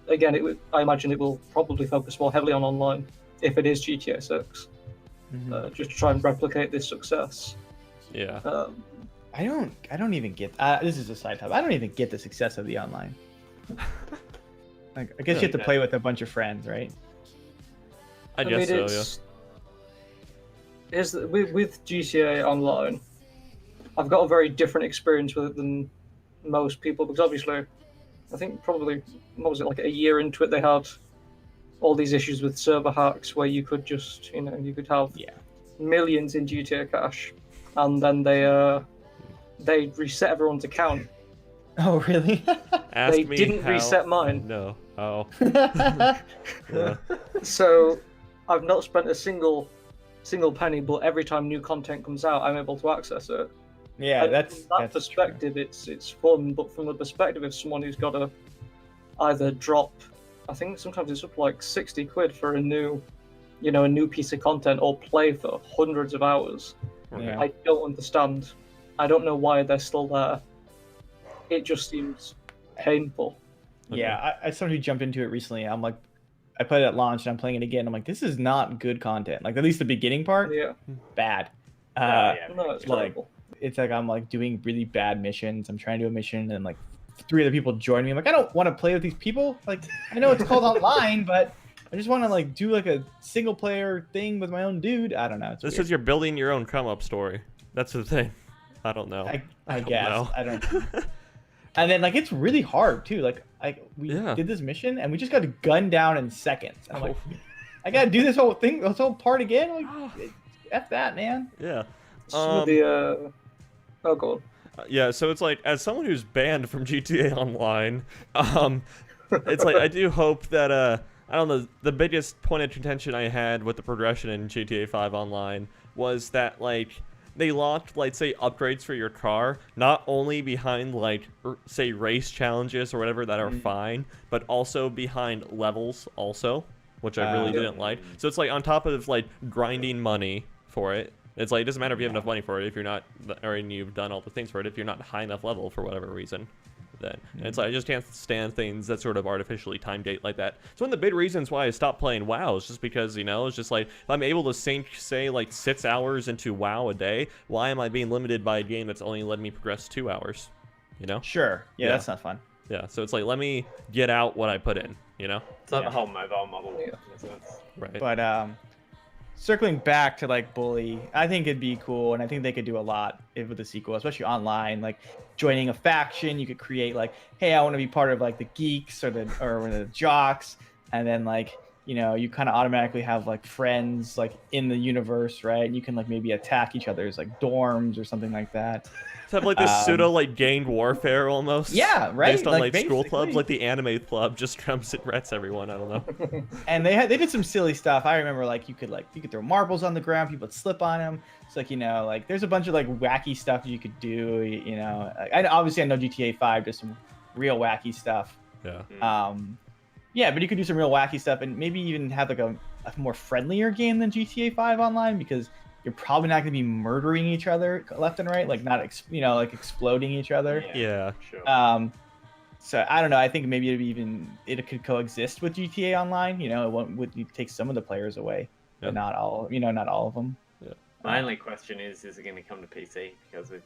Again, I imagine it will probably focus more heavily on online if it is GTA 6, just to try and replicate this success. Yeah. I don't even get. This is a side topic. I don't even get the success of the online. Like, I guess you have to play with a bunch of friends, right? I guess so, yeah. With GTA Online, I've got a very different experience with it than most people, because obviously, I think probably, what was it, like a year into it, they had all these issues with server hacks where you could just, you could have millions in GTA cash, and then they reset everyone's account. Oh, really? Ask They me didn't how reset I mine. know. Oh. yeah. Yeah. So I've not spent a single penny, but every time new content comes out, I'm able to access it. And That's from that that's perspective, it's fun. But from the perspective of someone who's got to either drop, I think sometimes it's up like 60 quid for a new piece of content, or play for hundreds of hours. Yeah. I don't understand. I don't know why they're still there. It just seems painful. Yeah, I someone who jumped into it recently. I'm like, I played it at launch and I'm playing it again. I'm like, this is not good content. Like, at least the beginning part, Yeah. bad. Yeah. No, it's like- terrible. It's like I'm like doing really bad missions. I'm trying to do a mission and like 3 other people join me. I'm like, I don't want to play with these people. Like, I know it's called online, but I just want to like do like a single player thing with my own dude. I don't know. It's This weird. is you're building your own come up story. That's the thing. I don't know. I don't guess. know. I don't. And then like it's really hard too. Like we Yeah. did this mission and we just got gunned down in seconds. And I'm like, Oh. I gotta do this whole thing, this whole part again. Like, F that, man. Yeah. Some of the oh god. Yeah, so it's like, as someone who's banned from GTA Online, it's like, I do hope that, I don't know, the biggest point of contention I had with the progression in GTA 5 Online was that, like, they locked, like, say, upgrades for your car, not only behind, like, say, race challenges or whatever that are fine, but also behind levels also, which I really Yeah. didn't like. So it's like on top of like grinding money for it. It's like it doesn't matter if you have enough money for it if you're not, or you've done all the things for it. If you're not high enough level for whatever reason, then and it's like I just can't stand things that sort of artificially time date like that. So one of the big reasons why I stopped playing WoW is just because it's just like if I'm able to sink say like 6 hours into WoW a day, why am I being limited by a game that's only letting me progress 2 hours? Sure. Yeah, Yeah. that's not fun. Yeah. So it's like let me get out what I put in. It's like the whole mobile model. Yeah. in a sense. Right. But circling back to like Bully, I think it'd be cool, and I think they could do a lot with the sequel, especially online. Like joining a faction, you could create like, hey, I want to be part of like the geeks or the jocks, and then like you kind of automatically have like friends like in the universe, right? And you can like maybe attack each other's like dorms or something like that. To have like this pseudo like gang warfare almost. Yeah, right. Based on like school basically. clubs, like the anime club just comes and rats everyone. I don't know. And they did some silly stuff. I remember like you could throw marbles on the ground, people would slip on them. It's like like there's a bunch of like wacky stuff you could do. Obviously I know GTA 5 does some real wacky stuff. Yeah. Yeah, but you could do some real wacky stuff and maybe even have like a more friendlier game than GTA 5 online, because you're probably not going to be murdering each other left and right, like not like exploding each other. Yeah. Sure. So I don't know. I think maybe it could coexist with GTA Online. It take some of the players away, Yeah. but not all. Not all of them. My only question is it going to come to PC? Because with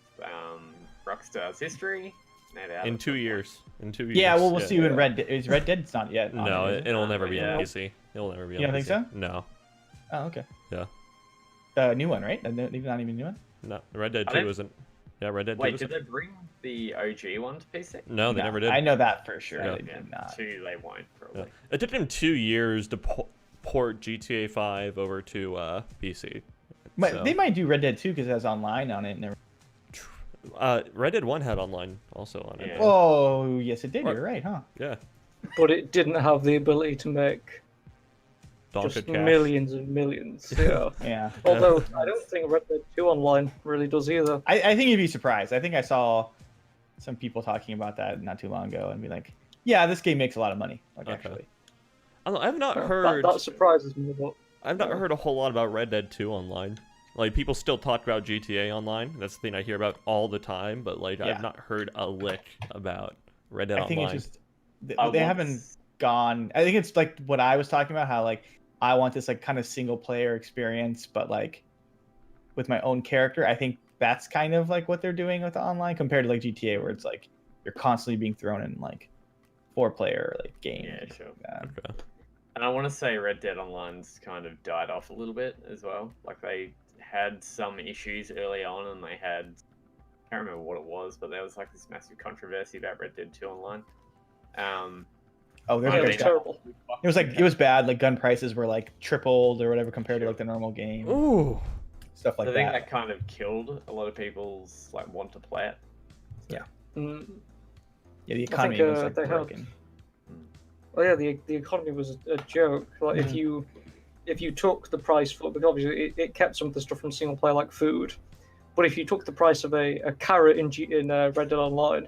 Rockstar's history, no doubt. In 2 years. In 2 years. Yeah, well, we'll see when Red Dead. Is Red Dead's not yet? on No, it, is it? it'll never be Yeah. on PC. It'll never be on You don't PC. think so? No. Oh, okay. Yeah. The new one, right? They're not even new one. No. Red Dead I 2 don't- isn't. Yeah, Red Dead 2 Wait, isn't. did they bring the OG one to PC? No, they No, never did. I know that for sure. Yeah. They did not. 2 they won't, Yeah. probably. It took them 2 years to port GTA 5 over to PC. But So- they might do Red Dead 2 because it has online on it. And Red Dead 1 had online also on it. Yeah. oh, yes, it did. What? You're right, huh? Yeah. But it didn't have the ability to make Donkey just Cash. millions and millions. Yeah. Yeah. Although I don't think Red Dead 2 Online really does either. I think you'd be surprised. I think I saw some people talking about that not too long ago and be like, yeah, this game makes a lot of money. Like, Okay. actually. I don't know, I've not heard. That surprises me. But I've not heard a whole lot about Red Dead 2 online. Like people still talk about GTA Online. That's the thing I hear about all the time. But like Yeah. I've not heard a lick about Red Dead I think Online. it's just, I they want- haven't gone. I think it's like what I was talking about, how like, I want this like kind of single player experience, but like with my own character. I think that's kind of like what they're doing with the online compared to like GTA, where it's like you're constantly being thrown in like 4-player like games. Yeah, sure. Okay. And I want to say Red Dead Online's kind of died off a little bit as well. Like they had some issues early on, and they had, I can't remember what it was, but there was like this massive controversy about Red Dead 2 Online. Oh, there's I yeah, like mean, it's terrible. it was like it was bad. Like gun prices were like tripled or whatever compared to like the normal game. Ooh. Stuff like I think that. that kind of killed a lot of people's like want to play it. Mm. Yeah, the I economy think, was like they had- broken. Well, yeah, the economy was a joke. Like if you took the price for, because obviously it kept some of the stuff from single player like food, but if you took the price of a carrot in Red Dead Online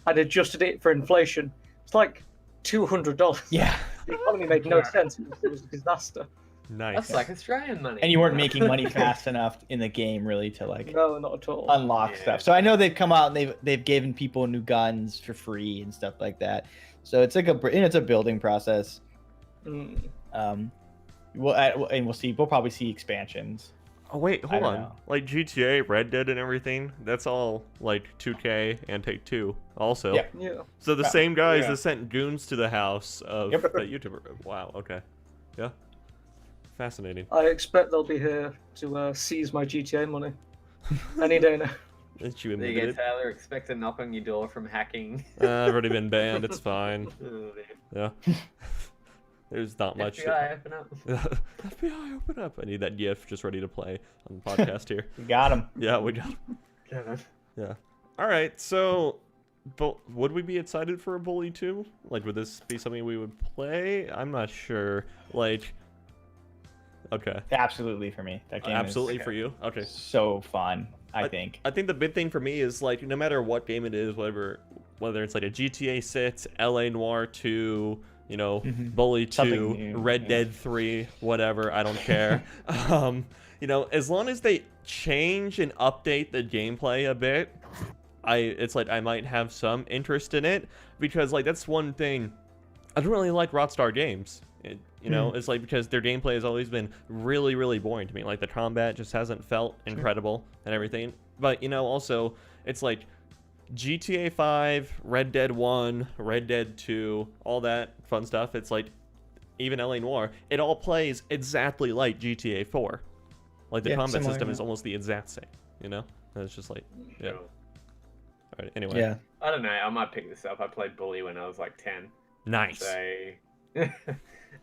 and adjusted it for inflation, it's like $200. Yeah, The economy made no sense. It was a disaster. Nice. That's like Australian money. and you weren't making money fast enough in the game really to like No, not at all. unlock Yeah. stuff. So I know they've come out and they've given people new guns for free and stuff like that. So it's like it's a building process. Mm. And we'll see. We'll probably see expansions. Oh wait, I hold don't on. know. Like GTA, Red Dead, and everything. That's all like 2K and Take Two. Also. Yep. Yeah. So the Yeah. same guys Yeah. that sent goons to the house of Yep. the YouTuber. Wow. Okay. Yeah. Fascinating. I expect they'll be here to seize my GTA money any day now. Didn't you There admit you go, it? Taylor. Expect a knock on your door from hacking. I've already been banned. It's fine. Oh, man. Yeah. There's not much. FBI, open up. FBI, open up! I need that GIF just ready to play on the podcast here. We got him. Yeah, we got. Yeah. All right. So, but would we be excited for a Bully 2? Like, would this be something we would play? I'm not sure. Like, okay. Absolutely for me. That game Absolutely is for you. Okay. so fun. I think. I think the big thing for me is like no matter what game it is, whether it's like a GTA 6, LA Noire 2, you know, Mhm. Bully 2, Something new, Red yeah. Dead 3, whatever, I don't care. You know, as long as they change and update the gameplay a bit, it's like I might have some interest in it, because like that's one thing I don't really like Rockstar games. You know, it's like because their gameplay has always been really, really boring to me. Like the combat just hasn't felt incredible and everything. But you know, also it's like GTA 5, Red Dead 1, Red Dead 2, all that fun stuff. It's like even LA Noire, it all plays exactly like GTA 4. Like the Yeah, combat similar, system yeah. is almost the exact same. You know, and it's just like yeah. Sure. All right. Anyway. Yeah. I don't know. I might pick this up. I played Bully when I was like 10. Nice. So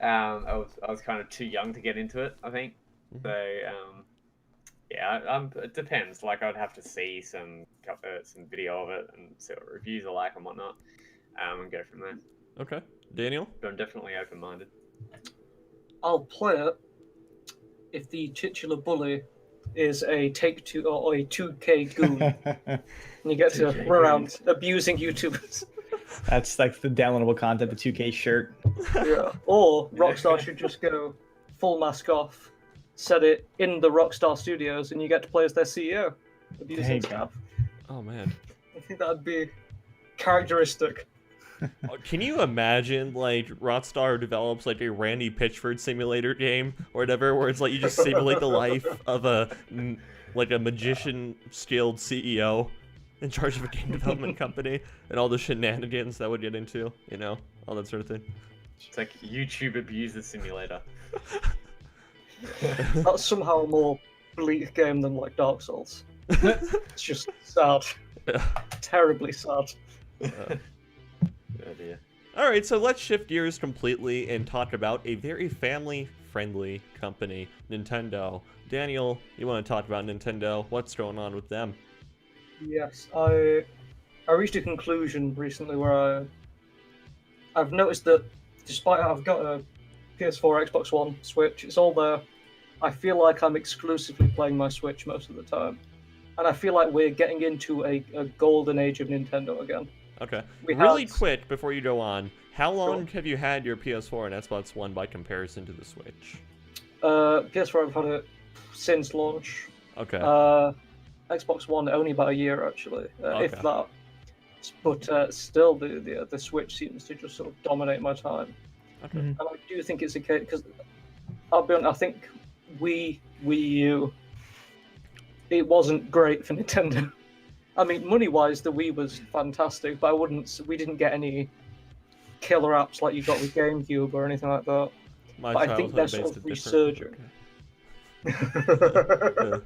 I was kind of too young to get into it, I think. So yeah, it depends. Like I'd have to see some video of it and see what reviews are like and whatnot, and go from there. Okay. Daniel? But I'm definitely open-minded. I'll play it if the titular bully is a Take-Two or a 2K goon, and you get to 2K run around abusing YouTubers. That's like the downloadable content, the 2K shirt. Yeah. Or Rockstar should just go full mask off, set it in the Rockstar Studios, and you get to play as their CEO, There abusing you go. staff. Oh man. I think that'd be characteristic. Can you imagine like Rockstar develops like a Randy Pitchford simulator game or whatever, where it's like you just simulate the life of a magician skilled CEO in charge of a game development company and all the shenanigans that would get into, you know, all that sort of thing. It's like YouTube abuser simulator. That's somehow a more bleak game than like Dark Souls. It's just sad. Yeah. Terribly sad. Oh dear. All right, so let's shift gears completely and talk about a very family-friendly company, Nintendo. Daniel, you want to talk about Nintendo? What's going on with them? Yes, I reached a conclusion recently where I've noticed that despite I've got a PS4, Xbox One, Switch, it's all there. I feel like I'm exclusively playing my Switch most of the time. And I feel like we're getting into a golden age of Nintendo again. Okay. We Really had- quick before you go on, how long Sure. have you had your PS4 and Xbox One by comparison to the Switch? PS4, I've had it since launch. Okay. Xbox One only about a year actually, if Okay. that. But still, the Switch seems to just sort of dominate my time. Okay. And I do think it's a case because I'll be honest, I think Wii U, it wasn't great for Nintendo. I mean, money-wise, the Wii was fantastic, but we didn't get any killer apps like you got with GameCube or anything like that. My but I think they're sort childhood of based it different. resurging. Okay.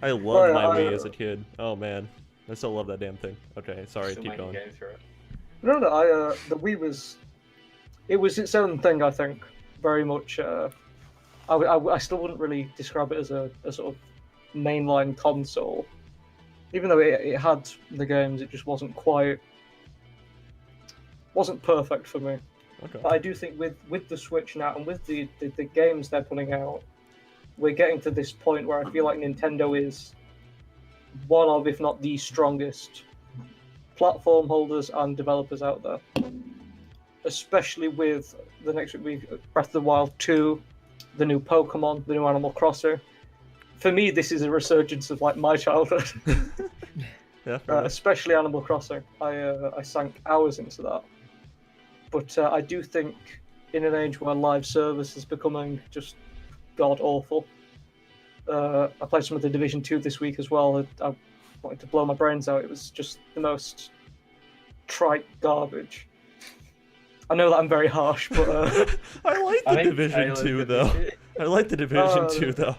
I loved my Well, Wii as a kid. Oh man, I still love that damn thing. Okay, sorry, Still keep making going. games for it. No, the Wii was its own thing. I think very much. I still wouldn't really describe it as a sort of mainline console, even though it had the games. It just wasn't perfect for me. Okay. But I do think with the Switch now and with the games they're putting out, we're getting to this point where I feel like Nintendo is one of, if not the strongest platform holders and developers out there. Especially with the next week, Breath of the Wild 2, the new Pokemon, the new Animal Crossing. For me, this is a resurgence of like my childhood, Yeah, fair enough. especially Animal Crossing. I sank hours into that. But I do think in an age where live service is becoming just god awful. I played some of the Division 2 this week as well. I wanted to blow my brains out. It was just the most trite garbage. I know that I'm very harsh, but I like the Division 2 though. I like the Division 2 though.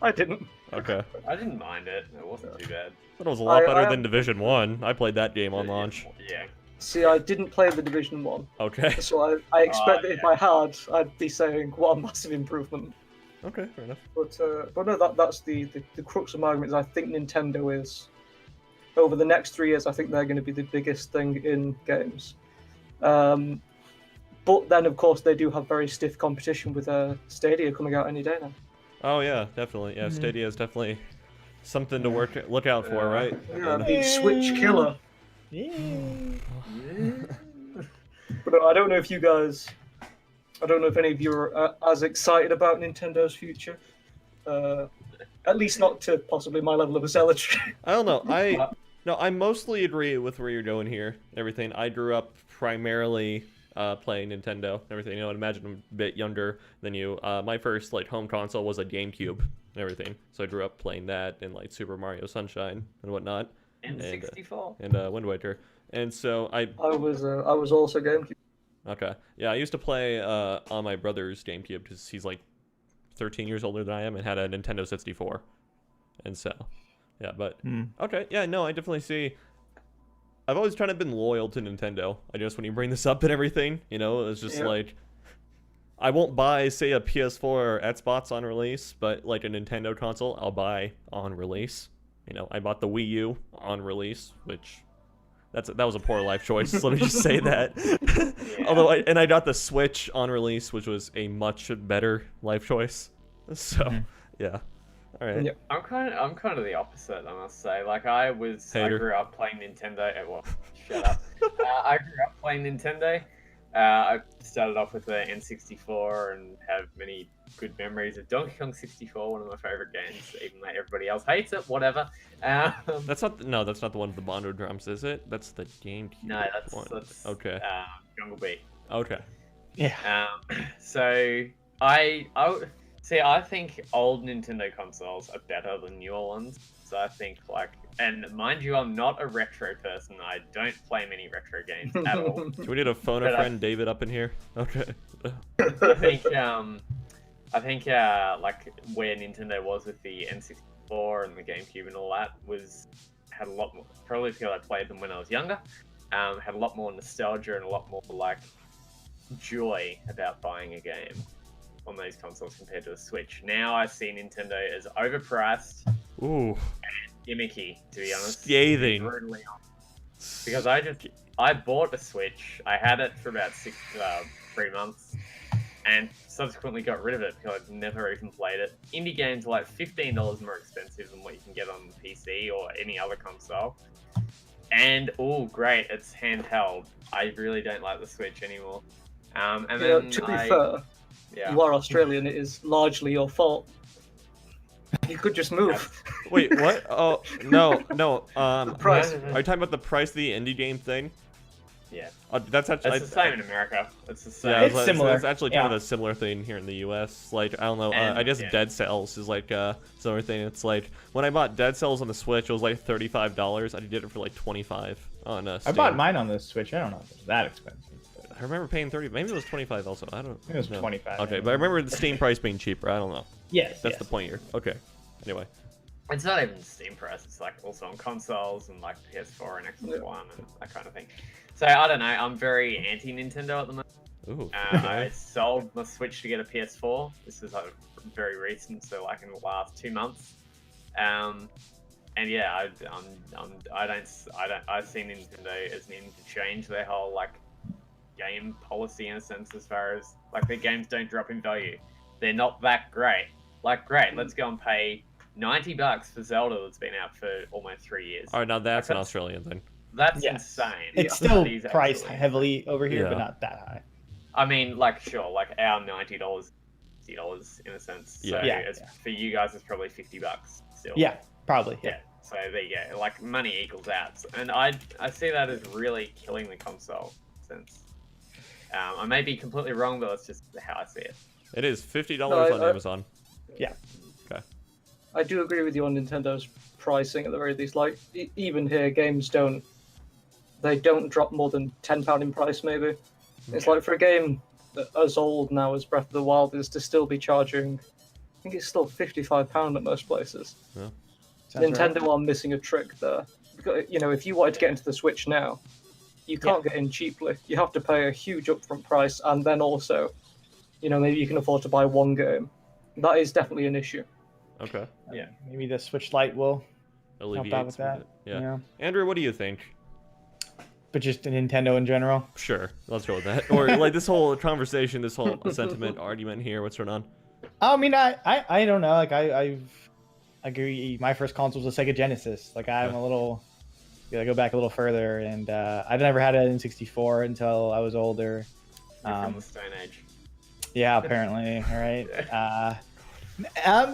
I didn't. Okay. I didn't mind it. It wasn't too bad. That was a lot better I than Division 1. I played that game on launch. Yeah. See, I didn't play the Division 1, Okay. so I expect that if yeah. I had, I'd be saying what a massive improvement. Okay, fair enough. But no, that's the crux of my argument. Is I think Nintendo is, over the next 3 years, I think they're going to be the biggest thing in games. But then, of course, they do have very stiff competition with Stadia coming out any day now. Oh yeah, definitely. Yeah, Stadia is definitely something to look out for, right? Yeah, the Switch killer. Yeah. But I don't know if you guys, I don't know if any of you are as excited about Nintendo's future. At least not to possibly my level of zealotry. I don't know. I mostly agree with where you're going here. Everything. I grew up primarily playing Nintendo. And everything. You know, I'd imagine I'm a bit younger than you. My first like home console was a GameCube and everything. So I grew up playing that and like Super Mario Sunshine and whatnot. And 64. And Wind Waker. And so I was also GameCube. Okay. Yeah, I used to play on my brother's GameCube because he's like 13 years older than I am and had a Nintendo 64. And so, yeah, but okay. Yeah, no, I definitely see. I've always kind of been loyal to Nintendo. I just, when you bring this up and everything, you know, it's just like, I won't buy, say, a PS4 or Xbox on release, but like a Nintendo console, I'll buy on release. You know, I bought the Wii U on release, which that was a poor life choice. Let me just say that. Yeah. Although I got the Switch on release, which was a much better life choice. So yeah, all right. Yeah. I'm kind of the opposite, I must say. Like I grew up playing Nintendo. Well, shut up. I grew up playing Nintendo. I started off with the N64 and have many good memories of Donkey Kong 64, one of my favorite games, even though everybody else hates it. Whatever. That's not the one with the Bondo drums, is it? That's the GameCube. No, that's okay. Jungle Beat. Okay. Yeah. So I think old Nintendo consoles are better than newer ones. So I think and mind you, I'm not a retro person. I don't play many retro games at all. Do we need to phone a friend David up in here? Okay. I think like where Nintendo was with the N64 and the GameCube and all that had a lot more, probably because I played them when I was younger, had a lot more nostalgia and a lot more like joy about buying a game on those consoles compared to the Switch. Now I see Nintendo as overpriced Ooh. and gimmicky, to be honest. Scathing. Brutally honest. Because I bought a Switch, I had it for about 3 months, and subsequently got rid of it because I'd never even played it. Indie games are like $15 more expensive than what you can get on the PC or any other console. And, oh, great, it's handheld. I really don't like the Switch anymore. And then to be fair, you are Australian, it is largely your fault. You could just move. Wait, what? Oh, no. The price. Are you talking about the price of the indie game thing? Yeah. That's actually It's the same in America. It's the same. Yeah, It's similar. It's actually kind of a similar thing here in the U.S. Like, I don't know. I guess Dead Cells is like a similar thing. It's like when I bought Dead Cells on the Switch, it was like $35. I did it for like $25 on Steam. I bought mine on the Switch. I don't know if it was that expensive. I remember paying $30. Maybe it was $25 also. I don't know. It was 25. Okay, but I remember the Steam price being cheaper. I don't know. Yes. That's the point here. Okay. Anyway. It's not even Steam price. It's like also on consoles and like PS4 and Xbox One and that kind of thing. So I don't know. I'm very anti-Nintendo at the moment. Ooh. I sold my Switch to get a PS4. This is like very recent, so like in the last 2 months. And yeah, I see Nintendo as needing to change their whole like game policy in a sense, as far as like their games don't drop in value. They're not that great. Like, great, let's go and pay $90 for Zelda that's been out for almost 3 years. All right, now that's an Australian thing. That's insane. It's still priced heavily over here, but not that high. I mean, like, sure, like our $90, $60 in a sense. So for you guys, it's probably $50 still. Yeah, probably. Yeah. So there you go. Like, money equals out. And I see that as really killing the console sense. I may be completely wrong, but that's just how I see it. It is $50 on Amazon. Yeah. Okay. I do agree with you on Nintendo's pricing at the very least. Like, even here, games don't drop more than £10 in price, maybe. It's like for a game that as old now as Breath of the Wild is to still be charging, I think it's still £55 at most places. Yeah. Nintendo are missing a trick there. Because, you know, if you wanted to get into the Switch now, you can't get in cheaply. You have to pay a huge upfront price, and then also, you know, maybe you can afford to buy one game. That is definitely an issue. Okay. Yeah. Maybe the Switch Lite will help out with that. Yeah. Andrew, what do you think? But just Nintendo in general? Sure. Let's go with that. Or like this whole conversation, this whole sentiment, argument here. What's going on? I mean, I don't know. Like, I agree. My first console was a Sega Genesis. Like, I'm a little gotta go back a little further, and I never had an N64 until I was older. You're from the Stone Age. Yeah, apparently. All right.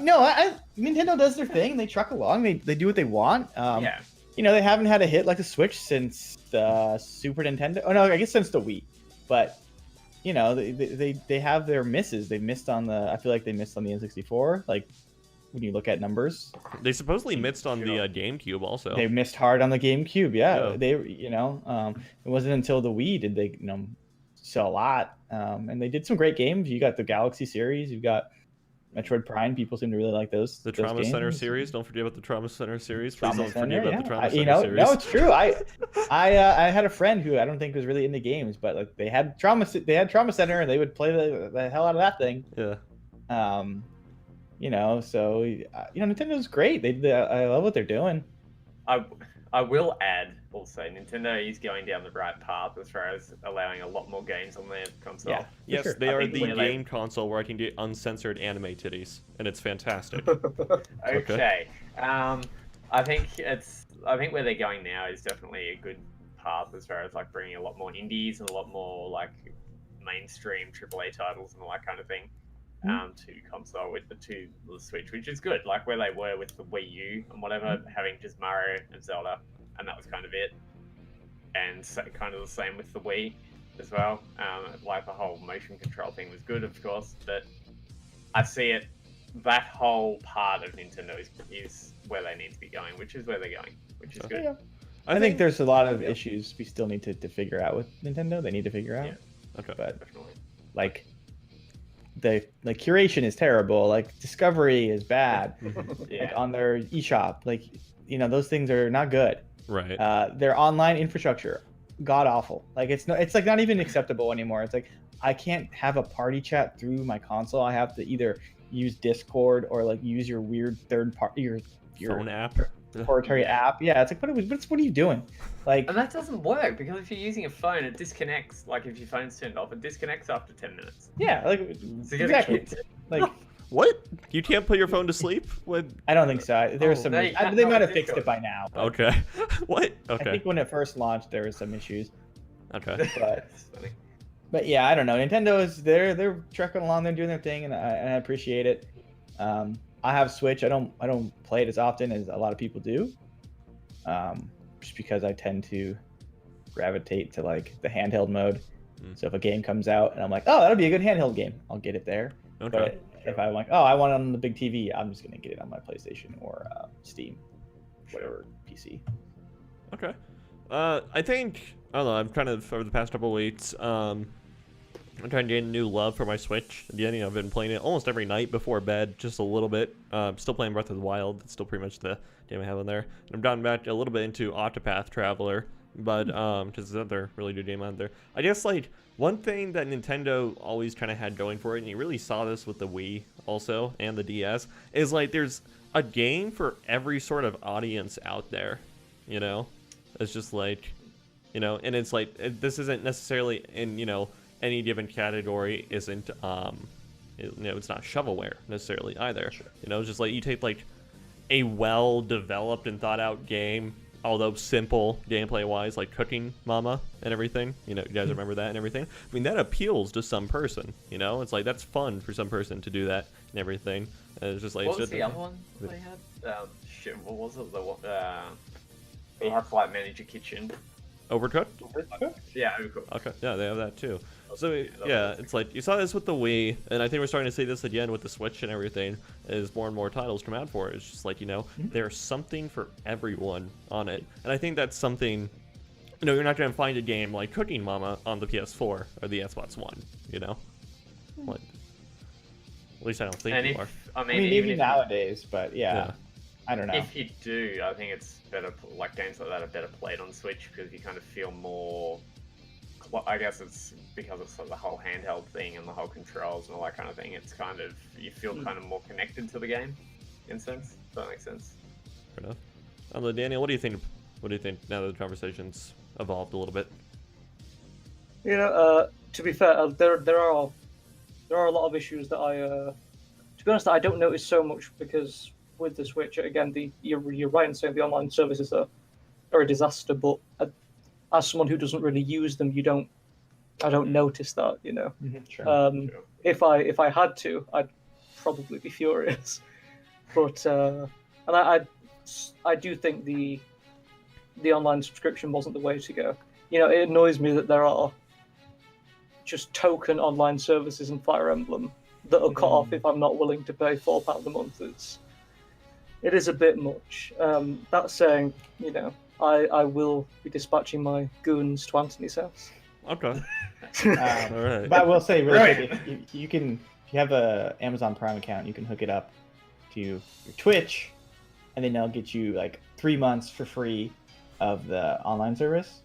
No, Nintendo does their thing. They truck along. They do what they want. Yeah. You know, they haven't had a hit like the Switch since the Super Nintendo. Oh no, I guess since the Wii. But you know, they have their misses. They missed on the. I feel like they missed on the N64. Like when you look at numbers, They supposedly missed on the GameCube also. they missed hard on the GameCube. Yeah, Yeah. they it wasn't until the Wii did they sell a lot. And they did some great games. You got the Galaxy series. You've got Metroid Prime. People seem to really like those. The those Trauma Center games. series. Don't forget about the Trauma Center series. Please Trauma don't Center, forget about yeah. the Trauma Center You know, series. no, it's true. I had a friend who I don't think was really into games, but like they had Trauma Center, and they would play the hell out of that thing. Yeah. You know, so Nintendo's great. I love what they're doing. I will add also, Nintendo is going down the right path as far as allowing a lot more games on their console. Yeah. Yes, sure. they I are think the where they- game console where I can get uncensored anime titties, and it's fantastic. Okay. I think where they're going now is definitely a good path as far as like bringing a lot more indies and a lot more like mainstream AAA titles and all that kind of thing to console to the Switch, which is good. Like where they were with the Wii U and whatever, having just Mario and Zelda, and that was kind of it. And so, kind of the same with the Wii as well. Like the whole motion control thing was good, of course, but I see it. That whole part of Nintendo is where they need to be going, which is where they're going, which is good. Yeah. I think there's a lot of issues we still need to figure out with Nintendo. They need to figure out. Yeah. Okay. But Definitely. like the curation is terrible. Like discovery is bad. Yeah. Like on their eShop, like those things are not good. Right. Their online infrastructure, god awful. Like it's like not even acceptable anymore. It's like I can't have a party chat through my console. I have to either use Discord or like use your weird third party your Phone app. proprietary app. Yeah, it's like what are you doing? Like And that doesn't work because if you're using a phone, it disconnects. Like if your phone's turned off, it disconnects after 10 minutes. yeah, like So you gotta exactly. keep- Like What? You can't put your phone to sleep? What? I don't think so. There was Oh, some. they can't They have might have a fixed it Discord. by now. but Okay. What? I Okay. think when it first launched, there was some issues. Okay. But It's funny. But yeah, I don't know. Nintendo is they're trucking along, they're doing their thing, and I appreciate it. I have Switch. I don't play it as often as a lot of people do, just because I tend to gravitate to like the handheld mode. So if a game comes out and I'm like, oh, that'll be a good handheld game, I'll get it there. Okay. But if I'm like, oh, I want it on the big TV, I'm just gonna get it on my PlayStation or Steam, whatever PC. Okay. I think I don't know. I'm kind of over the past couple of weeks. I'm trying to gain a new love for my Switch. Again, I've been playing it almost every night before bed, just a little bit. Still playing Breath of the Wild. It's still pretty much the game I have on there. And I've gotten back a little bit into Octopath Traveler, but because it's another really good game on there. I guess like one thing that Nintendo always kind of had going for it, and you really saw this with the Wii also and the DS, is like there's a game for every sort of audience out there. It's just like, and it's like this isn't necessarily in any given category isn't it's not shovelware necessarily either. It's just like you take like a well developed and thought out game, although simple gameplay wise, like Cooking Mama and everything, you guys remember that and everything. I mean, that appeals to some person, it's like that's fun for some person to do that and everything. And it's just like What was the other one they had? Shit, what was it? The one you have to like manage a kitchen. Overcooked? Yeah, Overcooked. Okay, yeah, they have that too. So That yeah, was- it's like you saw this with the Wii, and I think we're starting to see this again with the Switch and everything. As more and more titles come out for it, it's just like there's something for everyone on it, and I think that's something. You're not gonna find a game like Cooking Mama on the PS4 or the Xbox One. Like, at least I don't think And you are. I I mean, mean, even maybe if nowadays, but yeah, I don't know. if you do, I think it's better. Like games like that are better played on Switch because you kind of feel more. I guess it's because it's like the whole handheld thing and the whole controls and all that kind of thing. It's kind of you feel kind of more connected to the game, in a sense. Does that make sense? Fair enough. Daniel, what do you think? What do you think now that the conversation's evolved a little bit? To be fair, there are a lot of issues that to be honest, I don't notice so much because with the Switch, again, you're right in saying the online services are are a disaster. But as someone who doesn't really use them, I don't notice that, you know. Sure. Sure. If I had to, I'd probably be furious. But and I do think the online subscription wasn't the way to go. You know, it annoys me that there are just token online services in Fire Emblem that are cut off if I'm not willing to pay £4 a month. It is a bit much. That saying, you know, I will be dispatching my goons to Anthony's house. Okay. All right. But I will say really quick, if you have a Amazon Prime account, you can hook it up to your Twitch, and then they'll get you like 3 months for free of the online service,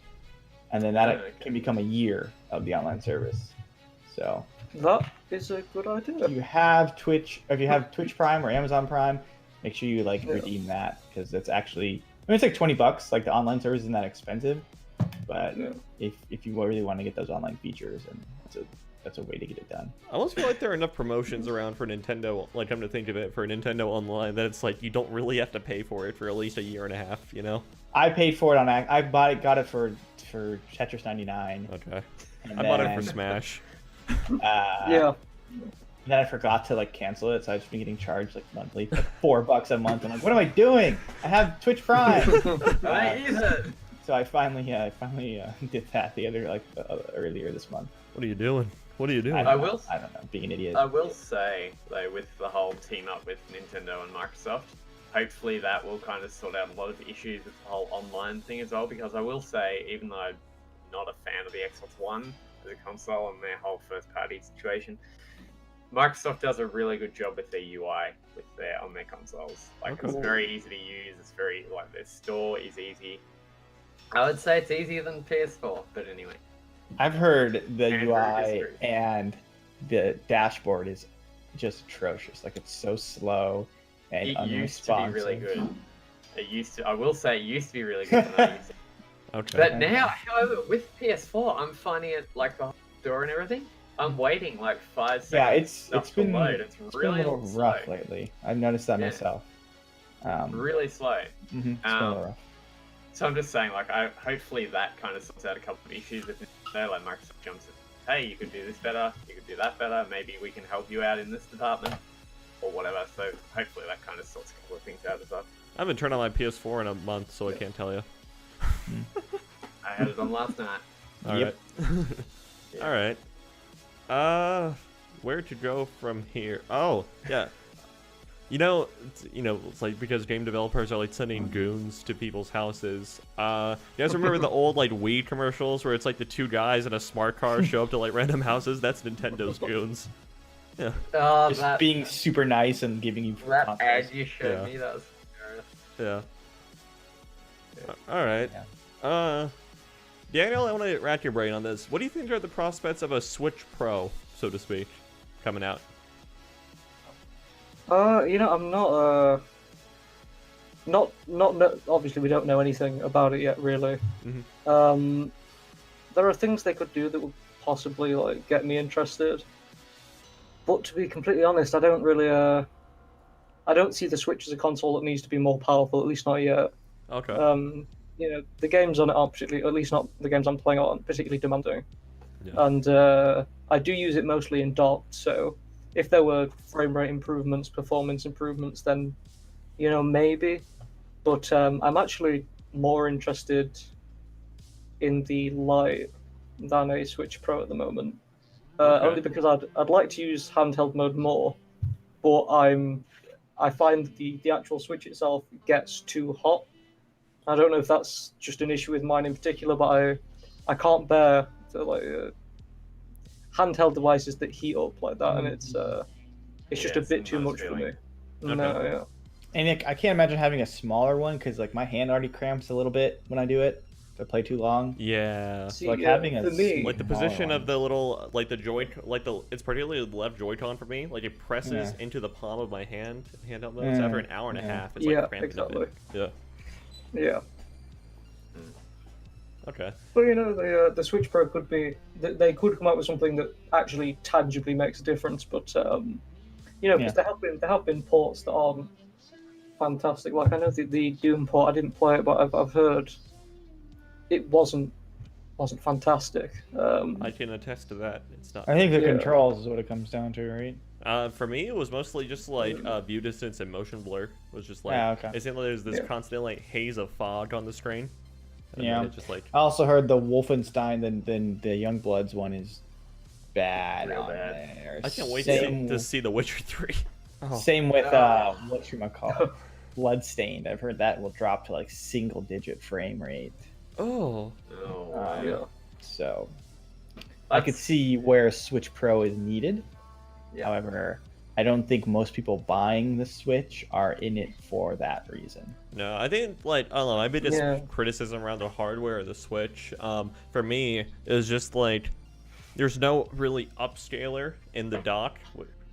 and then that can become a year of the online service. So that is a good idea. if you have Twitch Prime or Amazon Prime, make sure you redeem that, because that's actually, I mean, it's like $20. Like, the online service isn't that expensive, but if you really want to get those online features, and that's a way to get it done. I almost feel like there are enough promotions around for Nintendo, like, come to think of it, for Nintendo Online, that it's like you don't really have to pay for it for at least a year and a half, you know? I paid for it I got it for Tetris 99. Okay. I bought it for Smash. Yeah. Then I forgot to cancel it, so I've just been getting charged monthly, $4 a month. I'm like, what am I doing? I have Twitch Prime. So I finally did that earlier this month. What are you doing? What are you doing? I don't know, being an idiot. I will say, though, with the whole team up with Nintendo and Microsoft, hopefully that will kind of sort out a lot of issues with the whole online thing as well, because I will say, even though I'm not a fan of the Xbox One as a console and their whole first-party situation, Microsoft does a really good job with their UI on their consoles. It's very easy to use. It's very, their store is easy. I would say it's easier than PS4, but anyway. I've heard the Android UI and the dashboard is just atrocious. It's so slow and It used to be really good. I will say it used to be really good when I used it. Okay. But now, however, with PS4, I'm finding it the whole store and everything. I'm waiting 5 seconds. Yeah, it's been to load. It's really been a little rough lately. I've noticed that myself. Really slow. It's been a little rough. So I'm just saying, hopefully that kind of sorts out a couple of issues with Nintendo. Microsoft jumps in, hey, you could do this better, you could do that better, maybe we can help you out in this department, or whatever. So hopefully that kind of sorts a couple of things out as well. I haven't turned on my PS4 in a month, so I can't tell you. I had it on last night. Alright. Alright. Where to go from here? Oh, yeah. It's because game developers are sending goons to people's houses. You guys remember the old weed commercials where it's the two guys in a smart car show up to random houses? That's Nintendo's goons. Yeah. Just being super nice and giving you that consoles. ad you showed me, that was hilarious. Yeah. Alright. Daniel, I want to rack your brain on this. What do you think are the prospects of a Switch Pro, so to speak, coming out? I'm not obviously we don't know anything about it yet, really. Mm-hmm. There are things they could do that would possibly get me interested, but to be completely honest, I don't really I don't see the Switch as a console that needs to be more powerful, at least not yet. Okay. The games on it aren't particularly, at least not the games I'm playing aren't particularly demanding. Yeah. And I do use it mostly in docked, so if there were frame rate improvements, performance improvements, then, maybe. But I'm actually more interested in the Lite than a Switch Pro at the moment. Only because I'd like to use handheld mode more, but I find the actual Switch itself gets too hot. I don't know if that's just an issue with mine in particular, but I can't bear handheld devices that heat up like that, and it's just a bit too much for me. Okay. No, yeah. And I can't imagine having a smaller one, because my hand already cramps a little bit when I do it. If I play too long. Yeah. See, having a for me, the position of the little the joy it's particularly the left Joy-Con for me. It presses into the palm of my handheld mode. So after an hour and a half, it's cramping exactly. a bit. Yeah. Okay. But the Switch Pro could be. They could come up with something that actually tangibly makes a difference. But because there have been ports that aren't fantastic. I know the Doom port. I didn't play it, but I've heard it wasn't fantastic. I can attest to that. It's not. I think the Yeah. controls is what it comes down to, right? For me, it was mostly just like view distance and motion blur. It was just like Okay. it seemed like there's this Yeah. constant like haze of fog on the screen. And Yeah. then it just like I also heard the Wolfenstein, then the Youngbloods one is bad. Real on bad. there. I can't wait Same, to see The Witcher 3. Oh. Same with whatchamacallit, Bloodstained. I've heard that will drop to like single-digit frame rate. Oh. Oh, Yeah. So I could see where Switch Pro is needed. Yeah. However, I don't think most people buying the Switch are in it for that reason. No, I think like I don't know. My biggest Yeah. criticism around the hardware of the Switch, for me, is just like there's no really upscaler in the dock,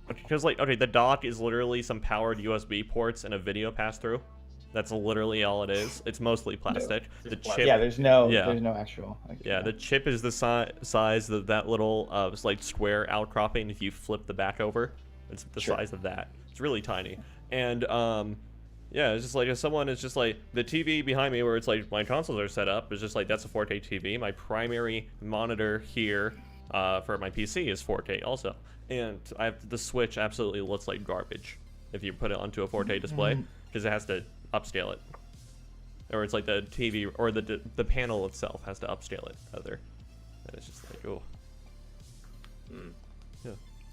because like okay, the dock is literally some powered USB ports and a video pass through. That's literally all it is. It's mostly plastic. The chip, Yeah, there's no Yeah. actual. Like, yeah, the chip is the size of that little like square outcropping. If you flip the back over, it's the Sure. size of that. It's really tiny. And yeah, it's just like if someone is just like the TV behind me, where it's like my consoles are set up, is just like that's a 4K TV. My primary monitor here for my PC is 4K also, and I have the Switch absolutely looks like garbage if you put it onto a 4K display because it has to upscale it, or it's like the TV or the panel itself has to upscale it rather. And it's just like, oh,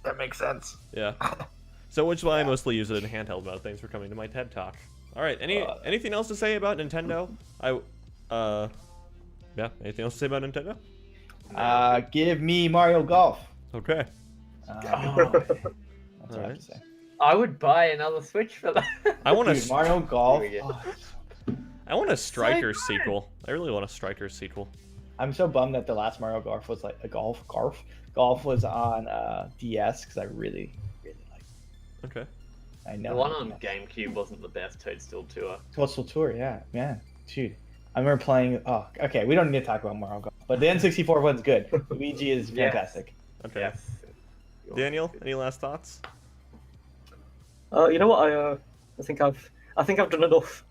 that makes sense. yeah. So which is why I mostly use it in handheld mode. Thanks for coming to my TED Talk. All right, anything else to say about Nintendo? Yeah, anything else to say about Nintendo? Give me Mario Golf. Okay. That's what I have Alright. to say. I would buy another Switch for that. I want Dude, Mario Golf. Here we go. Oh, I want a Striker good. sequel. I really want a Striker sequel. I'm so bummed that the last Mario Golf was like a golf was on DS because I really liked it. Okay. I know. The one on GameCube wasn't the best Toadstool Tour. Coastal Tour, yeah, dude. I remember playing. Oh, okay. We don't need to talk about Mario Golf, but the N64 one's good. Luigi is Yes. fantastic. Okay. Yes. Daniel, any last thoughts? You know what? I think I've done enough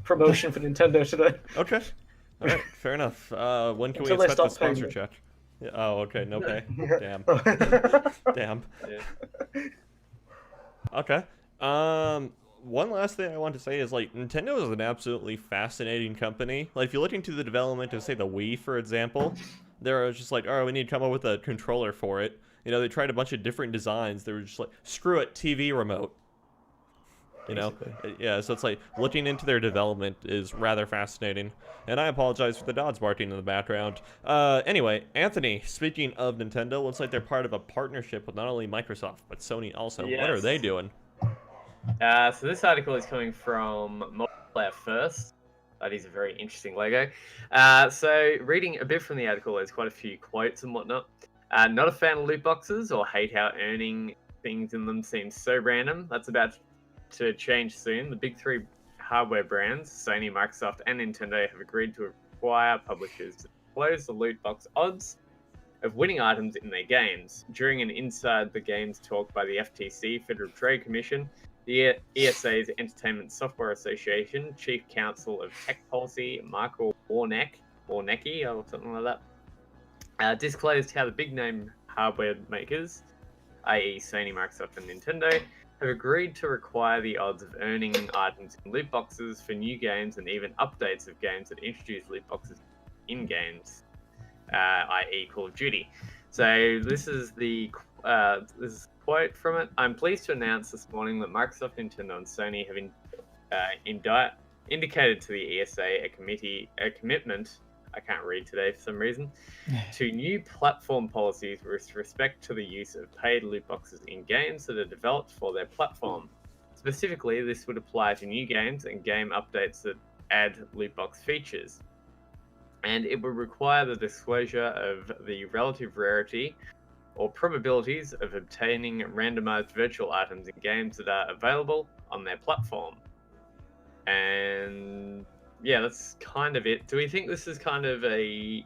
promotion for Nintendo today. Okay. All right. Fair enough. When can we Until they expect the stop paying sponsor me. check? Yeah, oh, okay. No pay. Damn. Damn. Yeah. Okay. One last thing I want to say is like Nintendo is an absolutely fascinating company. Like if you look into the development of say the Wii, for example, they're just like, oh, we need to come up with a controller for it. You know, they tried a bunch of different designs. They were just like, screw it, TV remote. You know, yeah. So it's like looking into their development is rather fascinating. And I apologize for the dogs barking in the background. Anyway, Anthony, speaking of Nintendo, looks like they're part of a partnership with not only Microsoft but Sony also. What are Yes. they doing? So this article is coming from Multiplayer First. That is a very interesting logo. So reading a bit from the article, there's quite a few quotes and whatnot. Not a fan of loot boxes or hate how earning things in them seems so random. That's about to change soon. The big three hardware brands, Sony, Microsoft, and Nintendo, have agreed to require publishers to disclose the loot box odds of winning items in their games. During an Inside the Games talk by the FTC, Federal Trade Commission, the ESA's Entertainment Software Association Chief Counsel of Tech Policy, Michael Warnecki, or something like that, disclosed how the big-name hardware makers, i.e. Sony, Microsoft, and Nintendo, have agreed to require the odds of earning items in loot boxes for new games and even updates of games that introduce loot boxes in games, i.e. Call of Duty. So this is the this is a quote from it. I'm pleased to announce this morning that Microsoft, Nintendo, and Sony have indicated to the ESA a commitment, I can't read today for some reason, to new platform policies with respect to the use of paid loot boxes in games that are developed for their platform. Specifically, this would apply to new games and game updates that add loot box features. And it would require the disclosure of the relative rarity or probabilities of obtaining randomized virtual items in games that are available on their platform. And yeah, that's kind of it. Do we think this is kind of a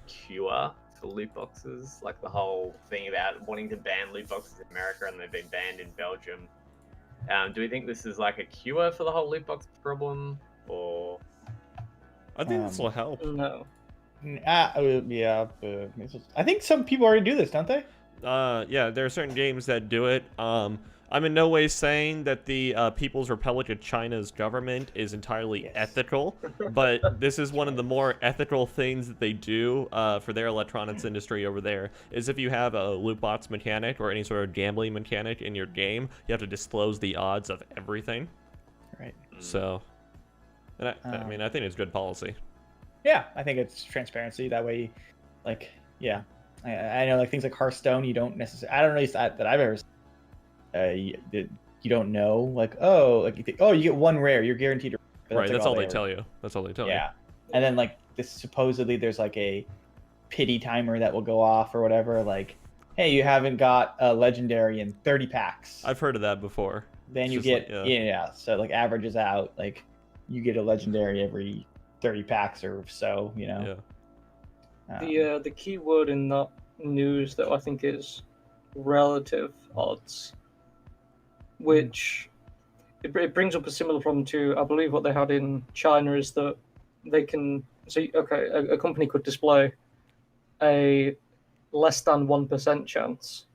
cure for loot boxes? Like the whole thing about wanting to ban loot boxes in America and they've been banned in Belgium. Do we think this is like a cure for the whole loot box problem? Or I think this will help. No. Yeah, I think some people already do this, don't they? Yeah, there are certain games that do it. I'm in no way saying that the People's Republic of China's government is entirely ethical, but this is one of the more ethical things that they do for their electronics industry over there, is if you have a loot box mechanic or any sort of gambling mechanic in your game, you have to disclose the odds of everything. Right. So, and I mean, I think it's good policy. Yeah, I think it's transparency. That way, like, yeah. I know, like, things like Hearthstone, you don't necessarily... I don't know that I've ever... you don't know, like, oh, like, you think, oh, you get one rare, you're guaranteed to... Right, that's all they tell you. That's all they tell you. Yeah. And then, like, this supposedly there's, like, a pity timer that will go off or whatever, like, hey, you haven't got a legendary in 30 packs. I've heard of that before. Then you get, like, so, like, averages out, like, you get a legendary every 30 packs or so, you know? Yeah. The key word in that news, though, I think is relative odds, which it brings up a similar problem to, I believe, what they had in China is that they can... So, okay, a company could display a less than 1% chance.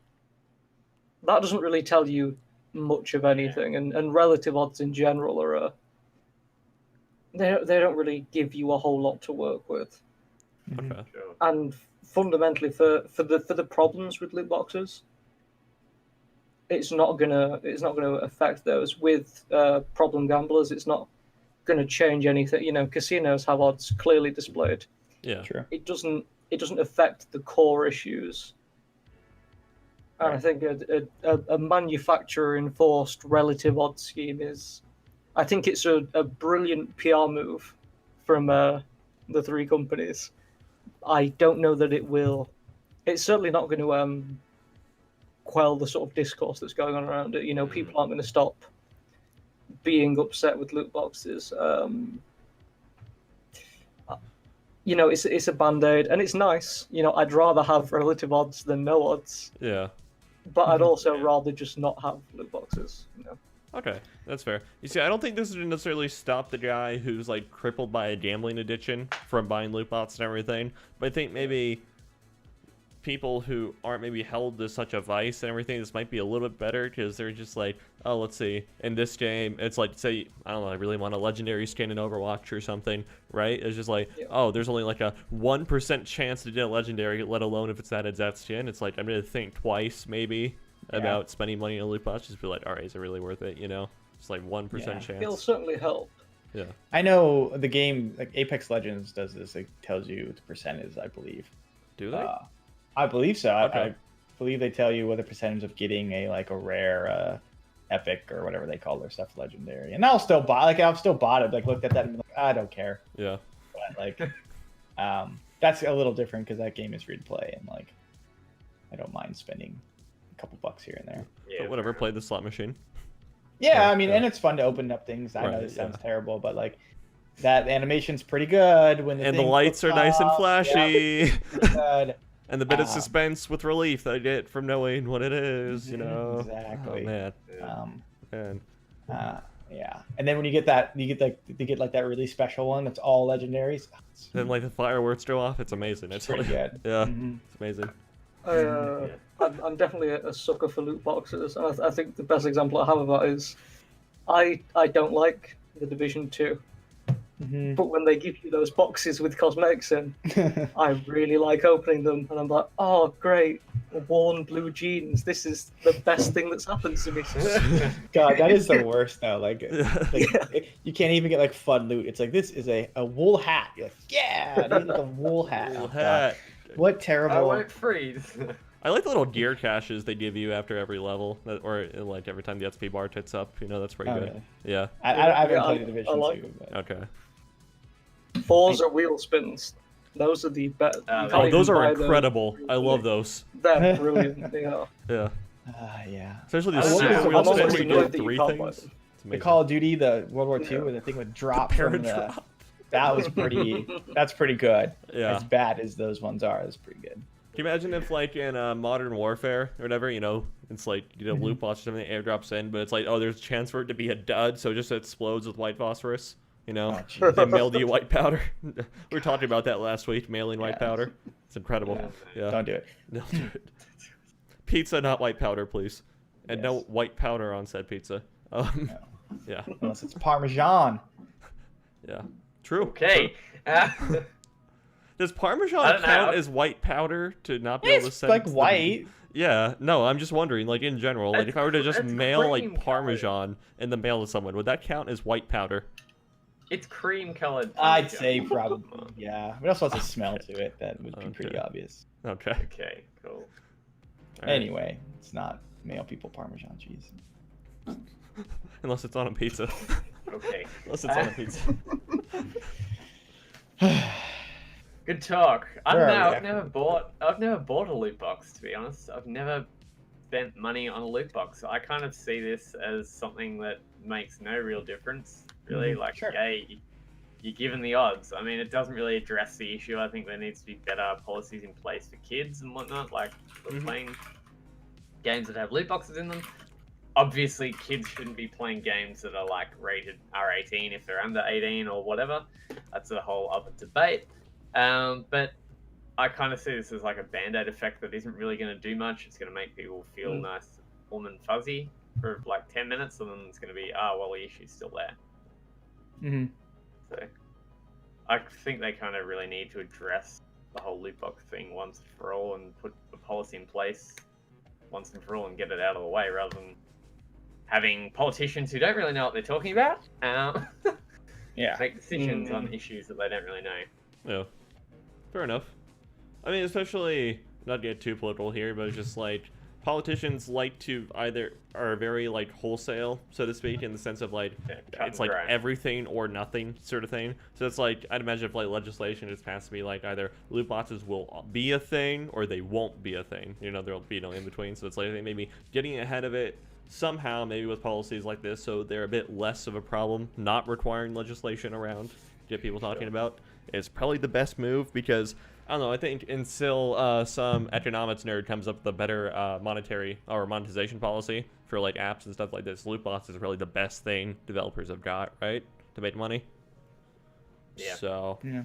That doesn't really tell you much of anything, and relative odds in general are they don't really give you a whole lot to work with. Okay. And fundamentally, for the problems with loot boxes, it's not gonna affect those. With problem gamblers, it's not gonna change anything. You know, casinos have odds clearly displayed. Yeah. True. It doesn't affect the core issues. And I think a manufacturer enforced relative odds scheme is, I think it's a brilliant PR move from the three companies. I don't know that it will. It's certainly not going to quell the sort of discourse that's going on around it. You know, people aren't going to stop being upset with loot boxes. You know, it's a band-aid, and it's nice. You know, I'd rather have relative odds than no odds. Yeah. But I'd also rather just not have loot boxes. You know. Okay, that's fair. You see, I don't think this would necessarily stop the guy who's, like, crippled by a gambling addiction from buying loot boxes and everything, but I think maybe people who aren't maybe held to such a vice and everything, this might be a little bit better, because they're just like, oh, let's see, in this game, it's like, say, I don't know, I really want a legendary skin in Overwatch or something, right? It's just like, oh, there's only like a 1% chance to get a legendary, let alone if it's that exact skin. It's like, I'm going to think twice, maybe, about spending money on a loot box. Just be like, all right, is it really worth it, you know? It's like 1% chance. It'll certainly help. Yeah. I know the game, like Apex Legends does this. It tells you the percentage, I believe. Do they? I believe so. Okay. I believe they tell you what the percentage of getting a rare epic or whatever they call their stuff legendary. And I've still bought it. Like, looked at that and been like, I don't care. Yeah. But like, that's a little different because that game is free to play, and like, I don't mind spending a couple bucks here and there. Yeah. Whatever. Play the slot machine. Yeah, I mean, and it's fun to open up things. I know this sounds terrible, but like, that animation's pretty good when the lights are nice and flashy. Good. And the bit of suspense with relief that I get from knowing what it is, you know. Exactly. Oh, man. Yeah. And then when you get that like that really special one that's all legendaries. Then like the fireworks go off. It's amazing. It's pretty good. Yeah, it's amazing. I'm definitely a sucker for loot boxes, and I think the best example I have of that is I don't like the Division 2. But when they give you those boxes with cosmetics in, I really like opening them, and I'm like, oh, great, worn blue jeans. This is the best thing that's happened to me. God, that is the worst, though. Like you can't even get, like, fun loot. It's like, this is a wool hat. You're like, yeah, I need like a wool hat. Wool hat. What terrible. I won't freeze. I like the little gear caches they give you after every level, or like every time the XP bar ticks up. You know, that's pretty good. Really? Yeah. I haven't played the Division 2. But... Okay. Forza wheel spins. Those are the best. Oh, those are incredible. I love those. They're brilliant. They are. Yeah. Yeah. Especially the I'm super wheel almost spins where you do annoyed that you 3 can't buy things. them. The Call of Duty, the World War II, where the thing would drop from the... Drop. That was pretty... That's pretty good. Yeah. As bad as those ones are, that's pretty good. Can you imagine if, like, in Modern Warfare or whatever, you know, it's like, you know, loot box or something, airdrops in, but it's like, oh, there's a chance for it to be a dud, so it just explodes with white phosphorus. You know, Oh, jeez. they mailed you white powder. We were talking about that last week, mailing white Yeah. powder. It's incredible. Yeah. Don't do it. No, dude. Pizza, not white powder, please. And no Yes. white powder on said pizza. No. Yeah, Unless it's Parmesan. yeah. True. Okay. True. Does I Parmesan don't count know. as white powder to not be able to It's send like them- white. Yeah, no, I'm just wondering, like in general, like It's if I were to just it's mail cream like colored. Parmesan in the mail to someone, would that count as white powder? It's cream colored. I'd say probably, yeah. But it also has a smell to it that would be pretty Okay. obvious. Okay. Okay, cool. All right. Anyway, it's not male people Parmesan cheese. Unless it's on a pizza. Okay. Unless it's on a pizza. Good talk. I don't Where know. are we I've never bought a loot box, to be honest. I've never spent money on a loot box. I kind of see this as something that makes no real difference. Really, like, sure. you're given the odds. I mean, it doesn't really address the issue. I think there needs to be better policies in place for kids and whatnot, like playing games that have loot boxes in them. Obviously, kids shouldn't be playing games that are like rated R18 if they're under 18 or whatever. That's a whole other debate. But I kind of see this as like a band-aid effect that isn't really going to do much. It's going to make people feel nice, warm and fuzzy for like 10 minutes, and then it's going to be, well, the issue's still there. Mm-hmm. So I think they kind of really need to address the whole loot box thing once and for all and put a policy in place once and for all and get it out of the way rather than having politicians who don't really know what they're talking about Yeah. make decisions on issues that they don't really know. Yeah. Fair enough. I mean, especially, not to get too political here, but it's just like, politicians like to either are very like wholesale, so to speak, in the sense of like cut it's and like dry. everything or nothing sort of thing. So it's like I'd imagine if like legislation just has to be like either loot boxes will be a thing or they won't be a thing. You know, there'll be no in between. So it's like they maybe getting ahead of it somehow, maybe with policies like this, so they're a bit less of a problem. Not requiring legislation around to get people talking about is probably the best move because. I don't know, I think until some economics nerd comes up with a better monetary or monetization policy for like apps and stuff like this, loot boxes is really the best thing developers have got, right? To make money. Yeah. So Yeah.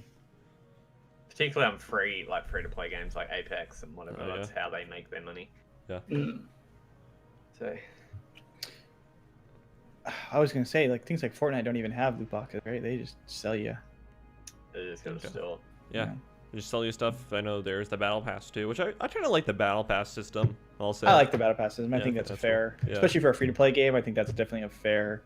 Particularly on free to play games like Apex and whatever. Oh, yeah. That's how they make their money. yeah. So I was gonna say, like, things like Fortnite don't even have loot boxes, right? They just sell you. they're just gonna Okay. still. Yeah. They just sell you stuff. I know there's the battle pass too, which I kind of like the battle pass system also. I like the battle pass system. I Yeah, think that's that's fair, cool. Yeah. especially for a free-to-play game. I think that's definitely a fair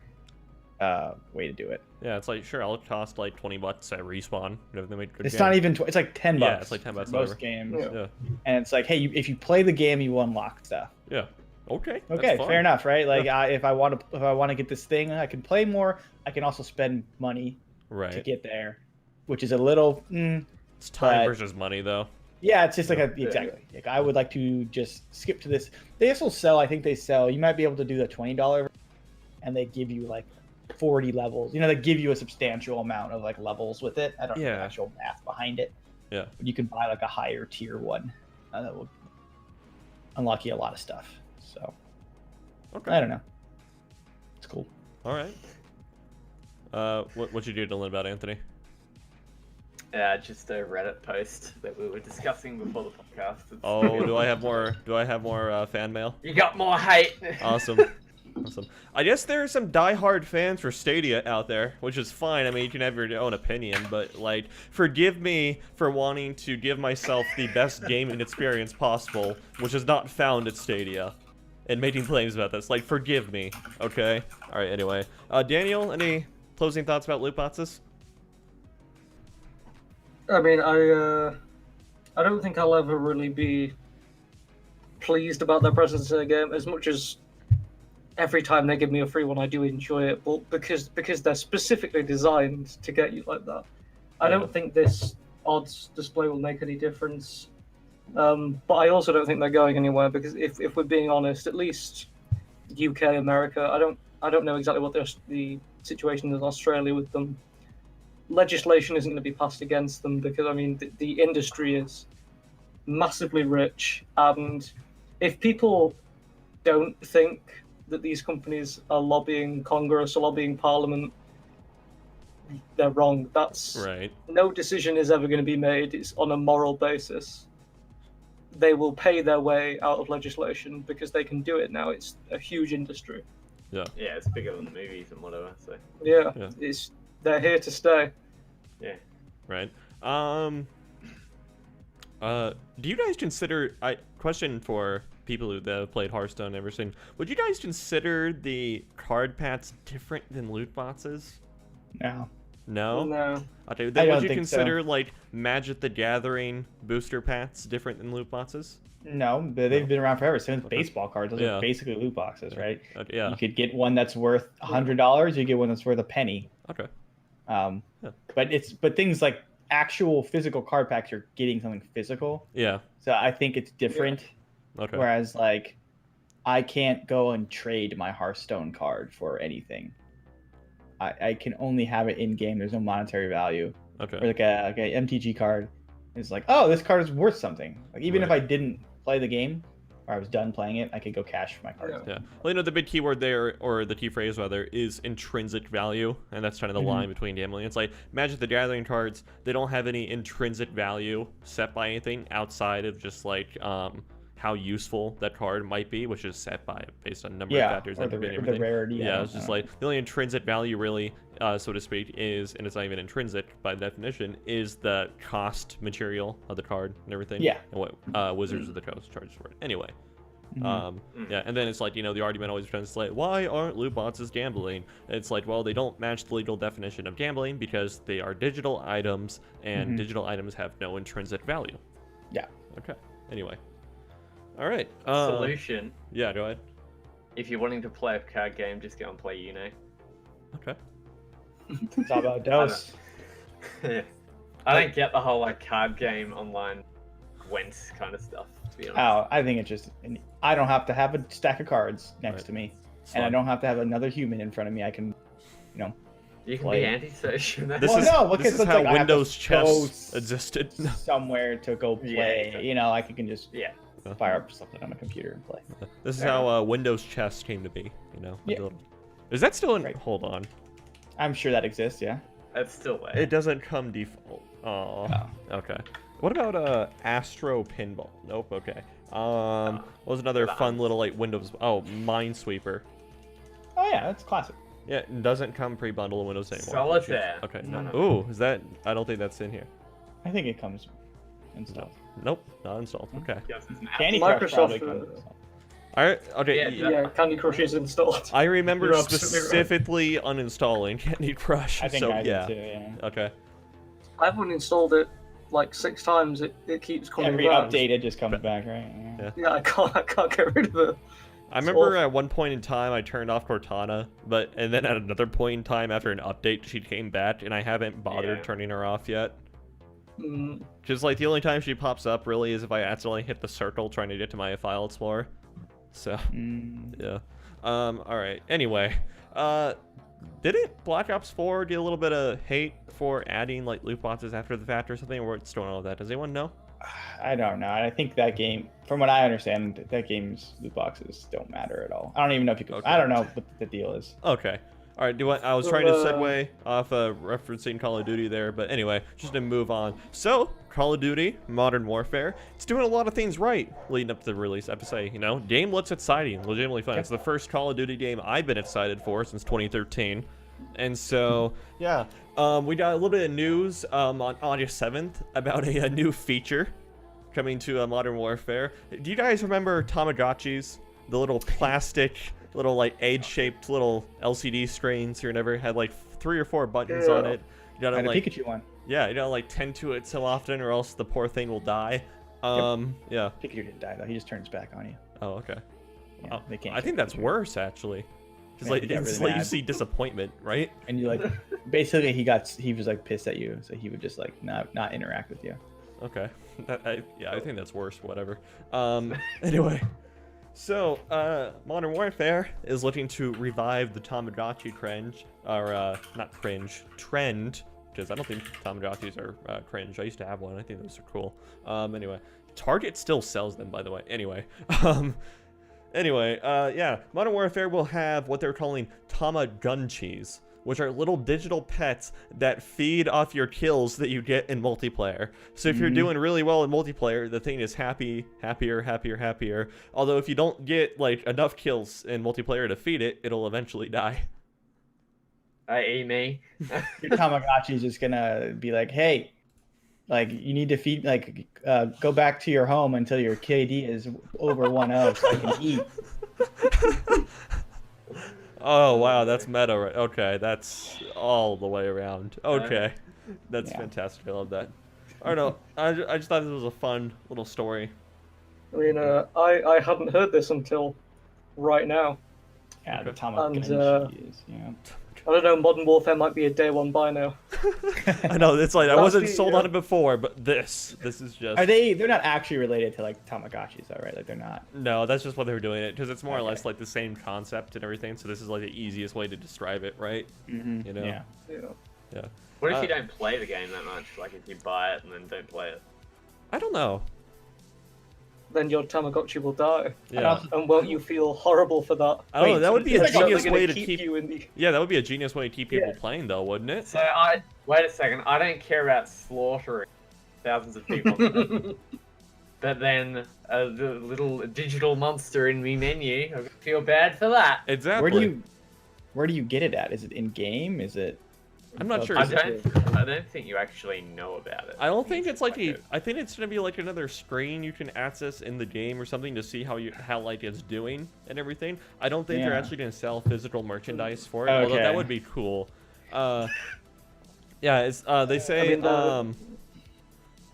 way to do it. Yeah, it's like sure, I'll cost like $20 at respawn. If they make good It's games. not even. It's like $10. Yeah, it's like $10 for most whatever. games, Yeah. Yeah. and it's like, hey, if you play the game, you unlock stuff. Yeah. Okay. that's Okay, fine. fair enough, right? Like, if I want to get this thing, I can play more. I can also spend money to Right. get there, which is a little. It's time but- versus money though. Yeah, it's just like exactly. Like, I would like to just skip to this. They also sell. I think they sell. You might be able to do the $20, and they give you like 40 levels. You know, they give you a substantial amount of like levels with it. I don't know the Yeah. actual math behind it. Yeah. But you can buy like a higher tier one that will unlock you a lot of stuff. So Okay. I don't know. It's cool. All right. What you do to learn about Anthony? Just a Reddit post that we were discussing before the podcast. It's- Oh, do I have more? Do I have more fan mail? You got more hate. Awesome. Awesome. I guess there are some diehard fans for Stadia out there, which is fine. I mean, you can have your own opinion, but like, forgive me for wanting to give myself the best gaming experience possible, which is not found at Stadia, and making claims about this. Like, forgive me, okay? All right. Anyway, Daniel, any closing thoughts about loot boxes? I mean, I don't think I'll ever really be pleased about their presence in a game as much as every time they give me a free one, I do enjoy it. But because they're specifically designed to get you like that, I Yeah. don't think this odds display will make any difference. But I also don't think they're going anywhere because if we're being honest, at least UK, America, I don't know exactly what the situation is in Australia with them. Legislation isn't going to be passed against them because I mean the industry is massively rich, and if people don't think that these companies are lobbying Congress or lobbying Parliament, they're wrong. That's Right. no decision is ever going to be made. It's on a moral basis. They will pay their way out of legislation because they can do it now. It's a huge industry. Yeah. Yeah, it's bigger than movies and whatever. So Yeah, Yeah. they're here to stay. yeah. Right. Do you guys consider? Question for people who have played Hearthstone and everything. Would you guys consider the card packs different than loot boxes? No. No. No. Okay. I Then don't would you think so. consider like Magic the Gathering booster packs different than loot boxes? No, but they've been around forever. Since baseball cards, those Yeah. are basically loot boxes, right? Okay, yeah. You could get one that's worth $100. You get one that's worth a penny. Okay. Yeah. But things like actual physical card packs, you're getting something physical. Yeah. So I think it's different. Okay. Whereas like, I can't go and trade my Hearthstone card for anything. I can only have it in game. There's no monetary value. Okay. Or like a MTG card. It's like, oh, this card is worth something. Like even if Right. I didn't play the game or I was done playing it, I could go cash my cards. Yeah. Well, the big keyword there, or the key phrase rather, is intrinsic value, and that's kind of the line between gambling. It's like Magic the Gathering cards; they don't have any intrinsic value set by anything outside of just like how useful that card might be, which is set by based on a number of factors or and the everything. rarity. Yeah, it's just like the only intrinsic value really, so to speak, is, and it's not even intrinsic by definition, is the cost material of the card and everything. Yeah. And what Wizards of the Coast charges for it. Anyway. Yeah, and then it's like, the argument always becomes like, why aren't loot boxes gambling? It's like, well, they don't match the legal definition of gambling because they are digital items, and digital items have no intrinsic value. Yeah. Okay. Anyway. All right. Solution. Yeah, go ahead. If you're wanting to play a card game, just go and play Uno. Okay. It's all about dose. Yeah. I don't get the whole like card game online Gwent kind of stuff, to be honest. Oh, I think it's just, I don't have to have a stack of cards next to me, It's and I fine. don't have to have another human in front of me. I can, You can play. be anti-social. This Well, is, no, this because is it's how like I have to Windows go chess existed. somewhere to go Yeah, play. exactly. I can just Yeah. fire up something on my computer and play. This is Fair how Windows chess came to be, Yeah. Is that still in... Right. Hold on. I'm sure that exists. Yeah. It's still there. It doesn't come default. Oh. Okay. What about Astro Pinball? Nope. Okay. What was another fun little like Windows? Oh, Minesweeper. Oh yeah, that's classic. Yeah, it doesn't come pre-bundle in Windows anymore. Solitaire. Okay. No, no. Ooh, is that? I don't think that's in here. I think it comes installed. Nope, not installed. Okay. Yes, it's an app. Candy Crush Microsoft, probably comes installed. Okay. Yeah, Yeah, Candy Crush is installed. I remember You're absolutely right. specifically uninstalling Candy Crush. I think so I yeah. did too. Yeah. Okay. I've uninstalled it like 6 times. It keeps coming Every back. update, it just comes back, right? Yeah. Yeah, I can't get rid of it. I remember awful. at one point in time I turned off Cortana, and then at another point in time after an update she came back, and I haven't bothered Yeah. turning her off yet. Mm, Just like the only time she pops up really is if I accidentally hit the circle trying to get to my file explorer. So yeah. All right. Anyway, didn't Black Ops 4 get a little bit of hate for adding like loot boxes after the fact or something? Or what's going on with that? Does anyone know? I don't know. I think that game, from what I understand, that game's loot boxes don't matter at all. I don't even know if you can. Okay. I don't know what the deal is. Okay. All right. I was trying to segue off referencing Call of Duty there, but anyway, just to move on. So, Call of Duty Modern Warfare, it's doing a lot of things right leading up to the release. I have to say, game looks exciting, legitimately fun. It's the first Call of Duty game I've been excited for since 2013, and so yeah, we got a little bit of news on August 7th about a new feature coming to Modern Warfare. Do you guys remember Tamagotchis? The little plastic, little like egg-shaped little LCD screens here, never had like 3 or 4 buttons on it. You gotta I had a like, Pikachu one. yeah, you gotta like tend to it so often, or else the poor thing will die. Yeah. Pikachu didn't die though. He just turns back on you. Oh, okay. Yeah, they can't. I think kill that's Pikachu. worse actually, because Yeah, like he got it's really like you mad. see disappointment, right? And you like, basically he was like pissed at you, so he would just like not interact with you. Okay. I think that's worse. Whatever. Anyway. So, Modern Warfare is looking to revive the Tamagotchi cringe, or, not cringe, trend, because I don't think Tamagotchis are cringe. I used to have one. I think those are cool. Anyway, Target still sells them, by the way. Anyway, yeah, Modern Warfare will have what they're calling Tamagunchis. which are little digital pets that feed off your kills that you get in multiplayer. So if you're doing really well in multiplayer, the thing is happier. Although if you don't get like enough kills in multiplayer to feed it, it'll eventually die. I.e. me. Your Tamagotchi is just gonna be like, hey, like you need to feed, like, go back to your home until your KD is over 1-0 so I can eat. Oh wow, that's meta, right? Okay, that's all the way around. Okay, that's fantastic. I love that. I don't know. I just thought this was a fun little story. I mean, I hadn't heard this until right now. Yeah, the And, Tamagotchi is, yeah. I don't know, Modern Warfare might be a day one buy now. I know, it's like I wasn't Lastly, sold on it before, but this is just. Are they're not actually related to like Tamagotchis though, right? Like they're not. No, that's just what they were doing it because it's more or less like the same concept and everything. So this is like the easiest way to describe it, right? Mm-hmm. You know. Yeah. Yeah. What if you don't play the game that much? Like if you buy it and then don't play it? I don't know. Then your Tamagotchi will die. Yeah. And won't you feel horrible for that? I don't know. Wait, That so would be a it's like, genius They're way gonna to keep. you in the... Yeah, that would be a genius way to keep people Yeah. playing, though, wouldn't it? So wait a second. I don't care about slaughtering thousands of people. But then the little digital monster in me menu, I feel bad for that. Exactly. Where do you get it at? Is it in game? Is it? I'm not sure. I don't think you actually know about it. I don't think it's like a. I think it's gonna be like another screen you can access in the game or something to see how like it's doing and everything. I don't think they're actually gonna sell physical merchandise for it, although that would be cool. Yeah, it's they say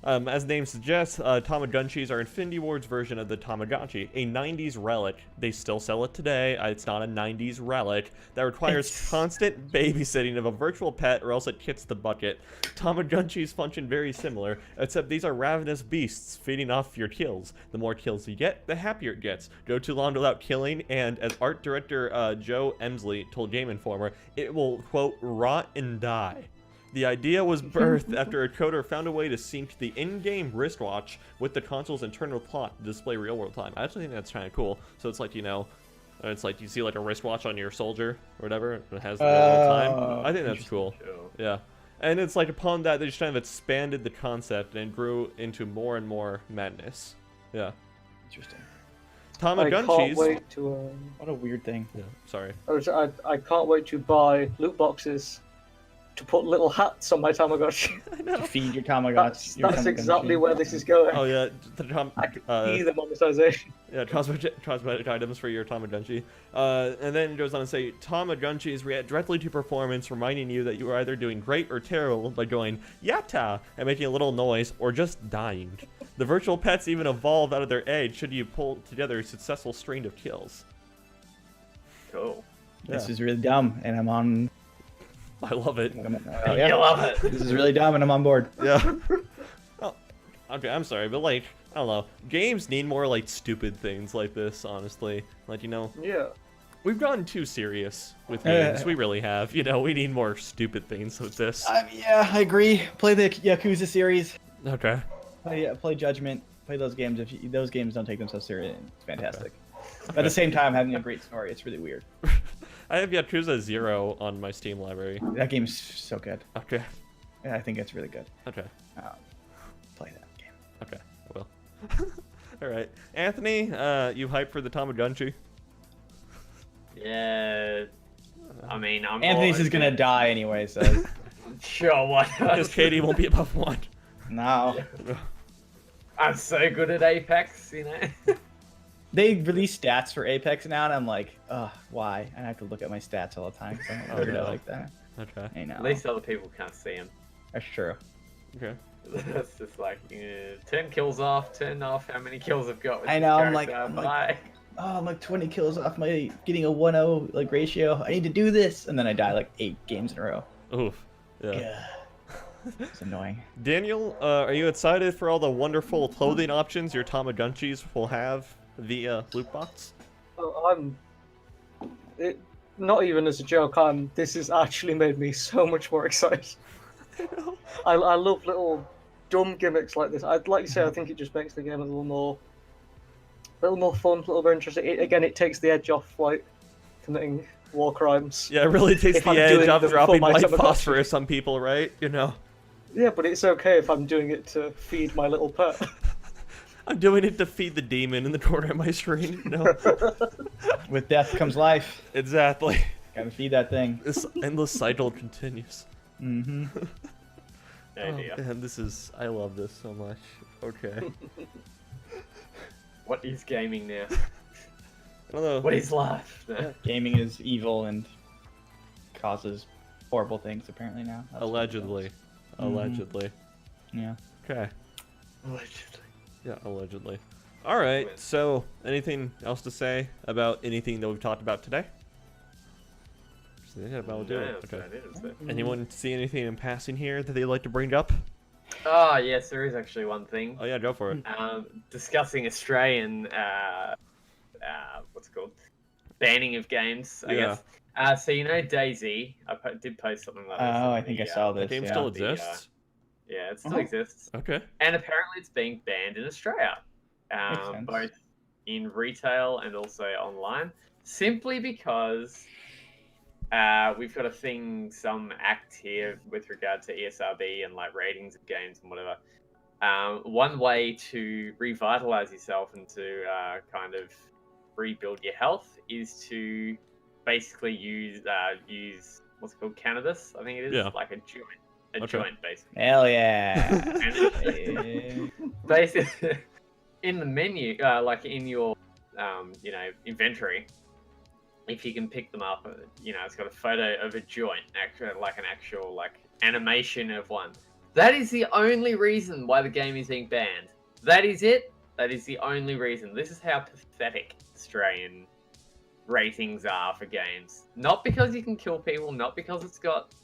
as the name suggests, Tamagotchis are Infinity Ward's version of the Tamagotchi, a 90s relic. They still sell it today. It's not a 90s relic that requires constant babysitting of a virtual pet or else it hits the bucket. Tamagotchis function very similar, except these are ravenous beasts feeding off your kills. The more kills you get, the happier it gets. Go too long without killing, and as art director Joe Emsley told Game Informer, it will, quote, rot and die. The idea was birthed after a coder found a way to sync the in-game wristwatch with the console's internal clock to display real-world time. I actually think that's kind of cool. So it's like, you know, it's like you see like a wristwatch on your soldier or whatever, and it has the real-world time. I think that's cool. Yeah. And it's like upon that, they just kind of expanded the concept and grew into more and more madness. Yeah. Interesting. I can't Tamagotchis. wait to... What a weird thing. Yeah, sorry. I can't wait to buy loot boxes to put little hats on my Tamagotchi. I know. Feed your Tamagotchi. That's exactly where this is going. Oh yeah, I can see the monetization. yeah, cosmetic items for your Tamagotchi. And then it goes on to say, Tamagotchis react directly to performance, reminding you that you are either doing great or terrible by going yatta and making a little noise, or just dying. The virtual pets even evolve out of their egg should you pull together a successful string of kills. Cool. This is really dumb, and I'm on. I love it. You love it. This is really dumb, and I'm on board. Yeah. Oh, okay, I'm sorry, but like, I don't know. Games need more like stupid things like this, honestly. Like, you know, Yeah. we've gotten too serious with games. We really have. You know, we need more stupid things like this. Yeah, I agree. Play the Yakuza series. Okay. Play Judgment. Play those games. If those games don't take themselves seriously, it's fantastic. But at the same time, having a great story, it's really weird. I have Yakuza 0 on my Steam library. That game's so good. Okay. Yeah, I think it's really good. Okay. Play that game. Okay. I will. All right. Anthony, you hyped for the Tamagotchi? Yeah. I mean, I'm Anthony's is gonna die anyway, so Sure, why not? Because Katie won't be above 1. no. I'm so good at Apex, you know? They release stats for Apex now, and I'm like, ugh, why? And I have to look at my stats all the time. So I'm weird like that. Okay. I know. At least other people can't see them. That's true. Okay. That's just like, turn kills off, turn off how many kills I've got with I this know, I'm like- character, I'm bye. like- Oh, I'm like 20 kills off my getting a 1-0 like ratio. I need to do this, and then I die like 8 games in a row. Oof. Yeah. Yeah. It's annoying. Daniel, are you excited for all the wonderful clothing options your Tamagotchis will have via loot box? Not even as a joke. This has actually made me so much more excited. I love little dumb gimmicks like this. I'd like to say I think it just makes the game a little more fun, a little more interesting. It takes the edge off like committing war crimes. Yeah, it really takes If the I'm edge doing off them for dropping my white Tamagotchi. phosphorus on people, right? You know, Yeah, but it's okay if I'm doing it to feed my little pet. I'm doing it to feed the demon in the corner of my screen. You know, With death comes life. exactly. Gotta feed that thing. This endless cycle continues. Mm-hmm. Oh, dear. Man, I love this so much. Okay. What is gaming now? I don't know. What is life? No. Gaming is evil and causes horrible things apparently now. That's what it Allegedly. does. Allegedly. Yeah. Okay. Allegedly. Yeah, allegedly. All right. Win. So, anything else to say about anything that we've talked about today? Yeah, about do it. Okay. Anyone see anything in passing here that they'd like to bring up? Oh, yes, there is actually one thing. Oh yeah, go for it. Discussing Australian, what's it called? Banning of games, I Yeah. guess. So, you know DayZ? did post something like this. Oh, on I think the, I saw The this. game yeah. still the, exists. Yeah, it still Uh-huh. exists. Okay. And apparently it's being banned in Australia, Makes sense. both in retail and also online, simply because we've got some act here with regard to ESRB and like ratings of games and whatever. One way to revitalize yourself and to kind of rebuild your health is to basically use what's it called, cannabis, I think it is, Yeah. like a joint. Okay. Joint, basically. Hell yeah. And basically, in the menu, like in your, inventory, if you can pick them up, it's got a photo of a joint, like an actual like animation of one. That is the only reason why the game is being banned. That is it. That is the only reason. This is how pathetic Australian ratings are for games. Not because you can kill people, not because it's got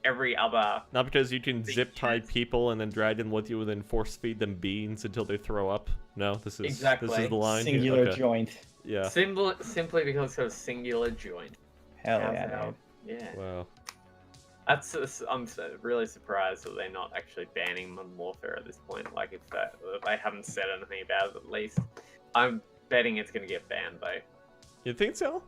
every other. Not because you can Big zip tie chance. people and then drag them with you and then force feed them beans until they throw up. No, this is Exactly. this is the line. here? Singular Okay. joint. Yeah. Simply because it's got a singular joint. Hell How's yeah, that? dude. Yeah. Wow. I'm really surprised that they're not actually banning Modern Warfare at this point. Like, if they haven't said anything about it, at least. I'm betting it's going to get banned, though. You think so?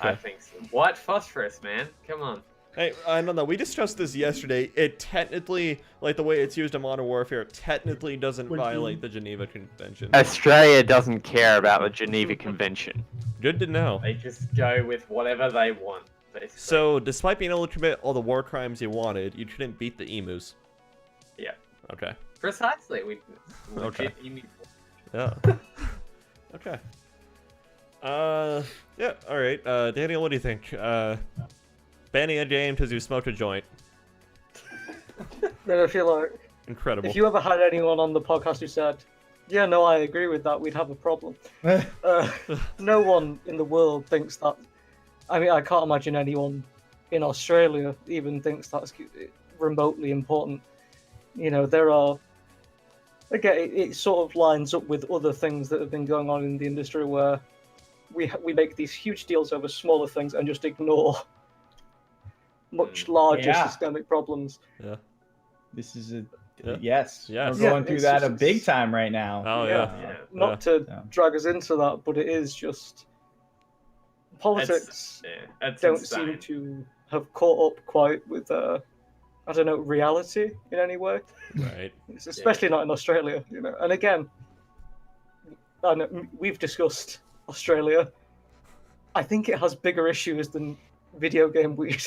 I think so. White phosphorus, man. Come on. Hey, I don't know. We discussed this yesterday. It technically, like the way it's used in Modern Warfare, technically doesn't violate the Geneva Convention. Australia doesn't care about the Geneva Convention. Good to know. They just go with whatever they want, basically. So, despite being able to commit all the war crimes you wanted, you couldn't beat the emus. Yeah. Okay. Precisely. We Okay. legit Yeah. Okay. Yeah. All right. Daniel, what do you think? Banning a game because you smoked a joint. Then I feel like Incredible. if you ever had anyone on the podcast who said, "Yeah, no, I agree with that," we'd have a problem. No one in the world thinks that. I mean, I can't imagine anyone in Australia even thinks that's remotely important. There are. Again, it sort of lines up with other things that have been going on in the industry where we make these huge deals over smaller things and just ignore much larger Yeah. systemic problems. Yeah. This is Yeah. yes. Yes. We're going Yeah, through it's that just- a big time right now. Oh Yeah. yeah. Not to Yeah. drag us into that, but it is just politics That's don't insane. seem to have caught up quite with I don't know, reality in any way. Right. It's especially not in Australia, And again, I know we've discussed Australia. I think it has bigger issues than video game weed.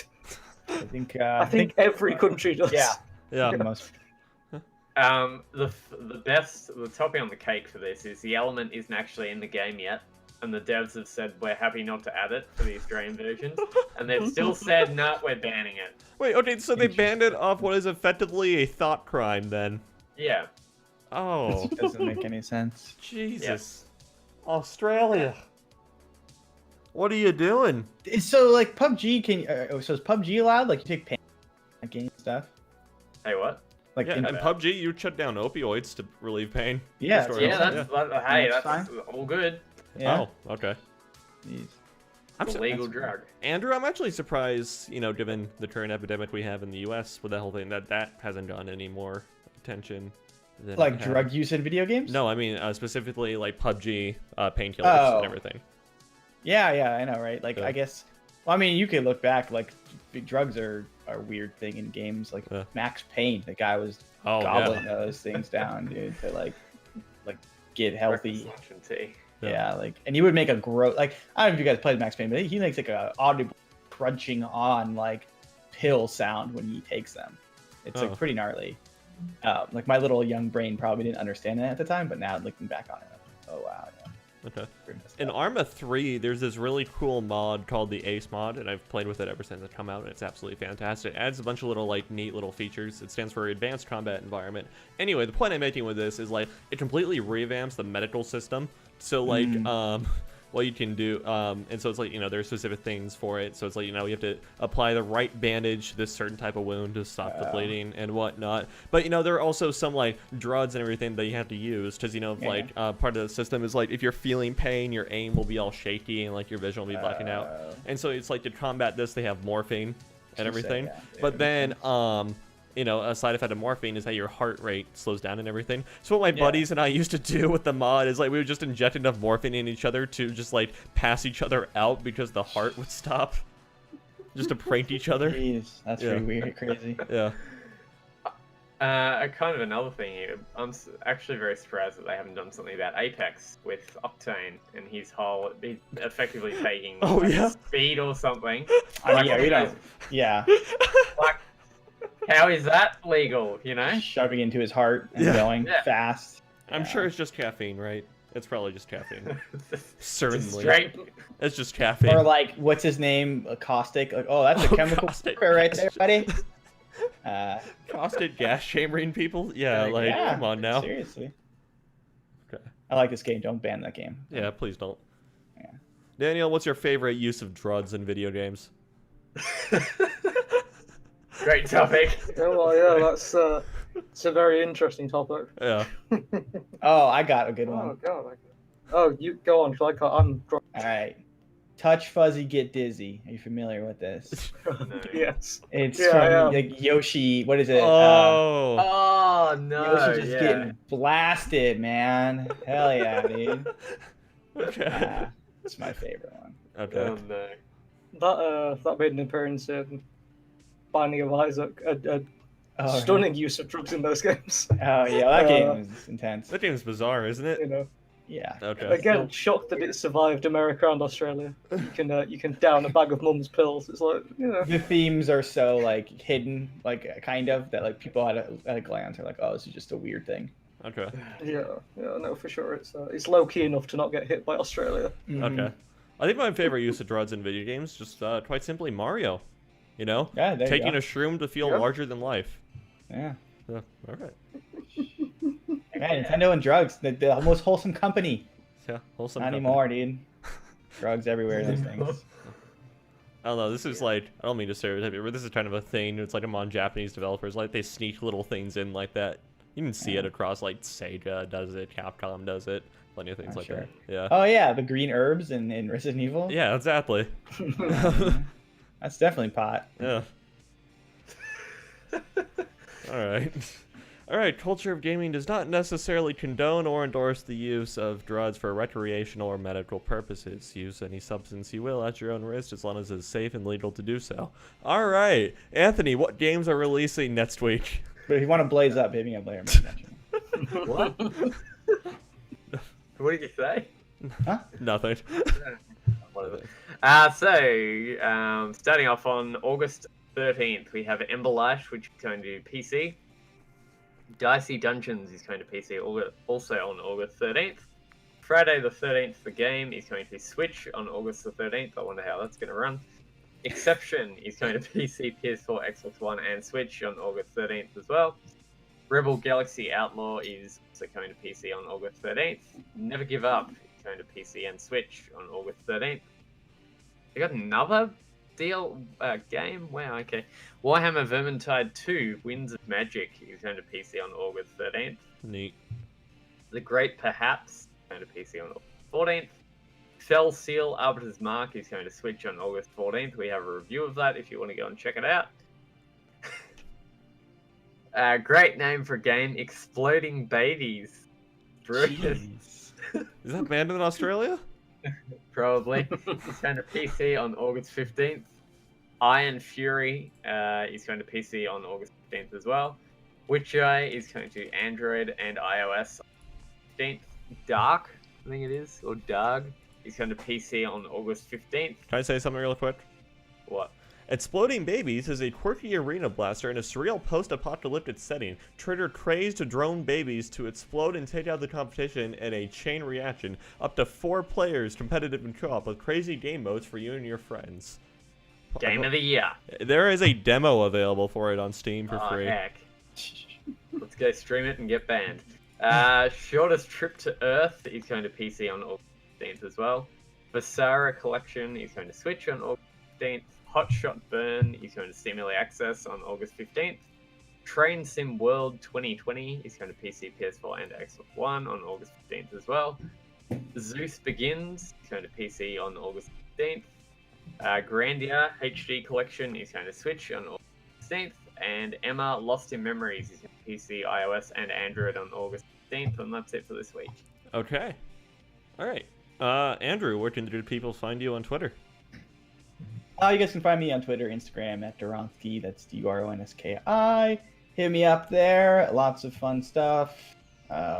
I think. I think every country does. Yeah. Yeah. the most. The topping on the cake for this is the element isn't actually in the game yet, and the devs have said we're happy not to add it for the Australian version, and they've still said no, we're banning it. Wait. Okay. So they banned it off what is effectively a thought crime then. Yeah. Oh. It doesn't make any sense. Jesus. Australia. What are you doing? So like PUBG, so is PUBG allowed? Like you take pain, like game stuff. Hey, what? Like Yeah, in, and PUBG, you shut down opioids to relieve pain. yeah, Story. Yeah, That's that's all good. yeah. Oh, okay. Jeez. It's a su- legal that's- drug. Andrew, I'm actually surprised, given the current epidemic we have in the U.S. with that whole thing, that hasn't gotten any more attention than Like it had. drug use in video games? No, I mean specifically like PUBG, painkillers Oh. and everything. Yeah, I know, right? Like Yeah. I guess Well, I mean, you could look back, like, big drugs are a weird thing in games. Like, Max Payne, the guy was gobbling those things down, dude, to, like get healthy. Yeah, like, and he would make a gross, like, I don't know if you guys played Max Payne, but he makes, like, a audible crunching on, like, pill sound when he takes them. It's, like, pretty gnarly. Like, my little young brain probably didn't understand that at the time, but now looking back on it, I'm like, oh, wow, yeah. Okay. In Arma 3, there's this really cool mod called the Ace mod, and I've played with it ever since it come out, and it's absolutely fantastic. It adds a bunch of little, like, neat little features. It stands for Advanced Combat Environment. Anyway, the point I'm making with this is, like, it completely revamps the medical system. So, like, what you can do, and so it's like, you know, there's specific things for it. So it's like, you know, you have to apply the right bandage to this certain type of wound to stop the bleeding and whatnot. But, you know, there are also some, like, drugs and everything that you have to use because, you know, like, part of the system is, like, if you're feeling pain, your aim will be all shaky and, like, your vision will be blacking out. And so it's like, to combat this, they have morphine and everything. But then, you know, a side effect of morphine is that your heart rate slows down and everything. So what my buddies and I used to do with the mod is, like, we would just inject enough morphine in each other to just, like, pass each other out because the heart would stop. Just to prank each other. Jeez, that's pretty weird, crazy. Yeah. Kind of another thing here. I'm actually very surprised that they haven't done something about Apex with Octane and he's effectively taking speed or something. I mean, we don't. Yeah. Like, how is that legal, you know? Shoving into his heart and going fast. I'm sure it's just caffeine, right? It's probably just caffeine. Certainly. It's just caffeine. Or, like, what's his name? Caustic. Like, oh, that's a chemical right there, buddy. Caustic gas chambering people? Yeah, like, come on now. Seriously. Okay. I like this game. Don't ban that game. Yeah, please don't. Yeah. Daniel, what's your favorite use of drugs in video games? Great topic. Oh, well, that's it's a very interesting topic. Yeah. Oh, I got a good one. Oh, God. Oh, you go on, because I'm... All right. Touch Fuzzy Get Dizzy. Are you familiar with this? Yes. It's from like Yoshi. What is it? Oh no! Yoshi just getting blasted, man. Hell yeah, dude. Okay. It's my favorite one. Okay. Oh no. That made an appearance in Binding of Isaac. Stunning use of drugs in those games. Oh yeah, that game is intense. That game is bizarre, isn't it? You know. Yeah. Okay. Again, shocked that it survived America and Australia. You can down a bag of mum's pills. It's like, you know. The themes are so, like, hidden, like, kind of, that, like, people at a glance are like, oh, this is just a weird thing. Okay. Yeah, no, for sure. It's low key enough to not get hit by Australia. Mm-hmm. Okay. I think my favorite use of drugs in video games just quite simply Mario. You know, taking a shroom to feel larger than life. Yeah. All right. Man, Nintendo and drugs, the most wholesome company. Yeah, wholesome. Not anymore, dude. Drugs everywhere, those things. I don't know, this is like, I don't mean to stereotype it, but this is kind of a thing. It's like among Japanese developers, like they sneak little things in like that. You can see it across, like Sega does it, Capcom does it, plenty of things like that. Yeah. Oh yeah, the green herbs in Resident Evil. Yeah, exactly. That's definitely pot. Yeah. All right, culture of gaming does not necessarily condone or endorse the use of drugs for recreational or medical purposes. Use any substance you will at your own risk as long as it's safe and legal to do so. All right, Anthony, what games are releasing next week? But if you want to blaze up, hit me up later. What? What did you say? Huh? Nothing. Starting off on August 13th, we have Ember Light, which is going to PC. Dicey Dungeons is going to PC also on August 13th. Friday the 13th, the game is going to Switch on August the 13th. I wonder how that's going to run. Exception is going to PC, PS4, Xbox One, and Switch on August 13th as well. Rebel Galaxy Outlaw is also coming to PC on August 13th. Never Give Up is going to PC and Switch on August 13th. We got another game? Wow, okay. Warhammer Vermintide 2, Winds of Magic is going to PC on August 13th. Neat. The Great Perhaps is going to PC on August 14th. Fell Seal Arbiter's Mark is going to Switch on August 14th. We have a review of that if you want to go and check it out. Great name for a game, Exploding Babies. Is that banned in Australia? Probably. He's going to PC on August 15th. Iron Fury is going to PC on August 15th as well. Witcher is coming to Android and iOS on 15th. Dark, I think it is, or Dark, is going to PC on August 15th. Can I say something real quick? What? Exploding Babies is a quirky arena blaster in a surreal post-apocalyptic setting. Trigger crazed drone babies to explode and take out the competition in a chain reaction. Up to 4 players, competitive and co-op, with crazy game modes for you and your friends. Game of the year. There is a demo available for it on Steam for free. Heck. Let's go stream it and get banned. Shortest Trip to Earth is going to PC on August 15th as well. Vasara Collection is going to Switch on August 15th. Hotshot Burn is going to Steam Early Access on August 15th. Train Sim World 2020 is going to PC, PS4, and Xbox One on August 15th as well. Zeus Begins is going to PC on August 15th. Grandia HD Collection is going to Switch on August 15th. And Emma Lost in Memories is going to PC, iOS, and Android on August 15th. And that's it for this week. Okay. All right. Andrew, where can the people find you on Twitter? You guys can find me on Twitter, Instagram at Duronsky. That's DURONSKI. Hit me up there. Lots of fun stuff.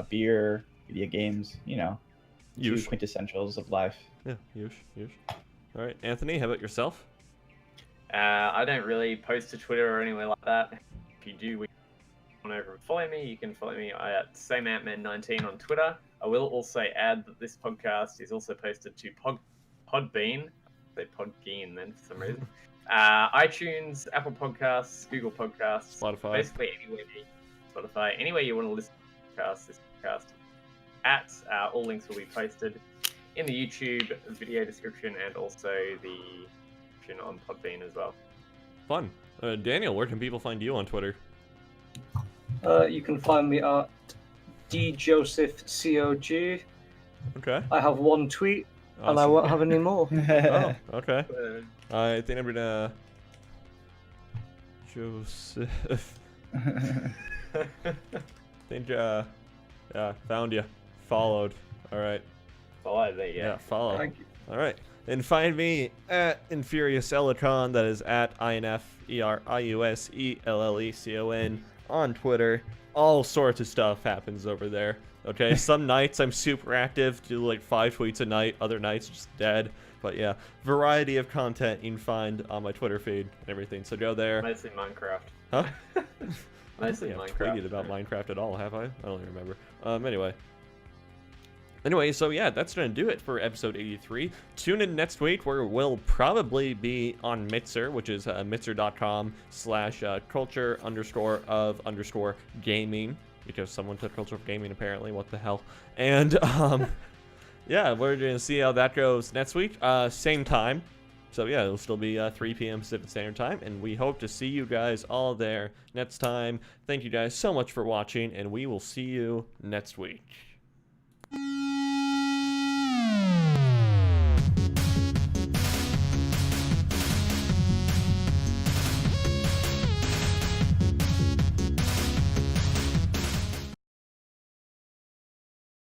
Beer, video games, two quintessentials of life. Yeah, Yush. All right, Anthony, how about yourself? I don't really post to Twitter or anywhere like that. If you do, come on over and follow me. You can follow me at SameAntman19 on Twitter. I will also add that this podcast is also posted to Podbean. They Podbean then for some reason. iTunes, Apple Podcasts, Google Podcasts, Spotify. Basically anywhere. Spotify, anywhere you want to listen to this podcast. All links will be posted in the YouTube video description and also the description on Podbean as well. Fun. Daniel, where can people find you on Twitter? You can find me at djosephcog. Okay. I have one tweet, Awesome. and I won't have any more. Oh, okay. I think I'm gonna Joseph. Found you. Followed. All right. Follow there, Yeah, follow. Thank you. All right. And find me at Infurious Elecon. That is at INFERIUSELLECON on Twitter. All sorts of stuff happens over there. Okay, some nights I'm super active, do like 5 tweets a night. Other nights just dead. But yeah, variety of content you can find on my Twitter feed and everything. So go there. Mostly Minecraft. Huh? Mostly I haven't Minecraft. tweeted about Minecraft at all, have I? I don't even remember. Anyway, so yeah, that's going to do it for episode 83. Tune in next week where we'll probably be on Mixer, which is mixer.com/culture_of_gaming, because someone took culture of gaming apparently, what the hell. And yeah, we're going to see how that goes next week. Same time. So yeah, it'll still be 3 p.m. Pacific Standard Time, and we hope to see you guys all there next time. Thank you guys so much for watching, and we will see you next week.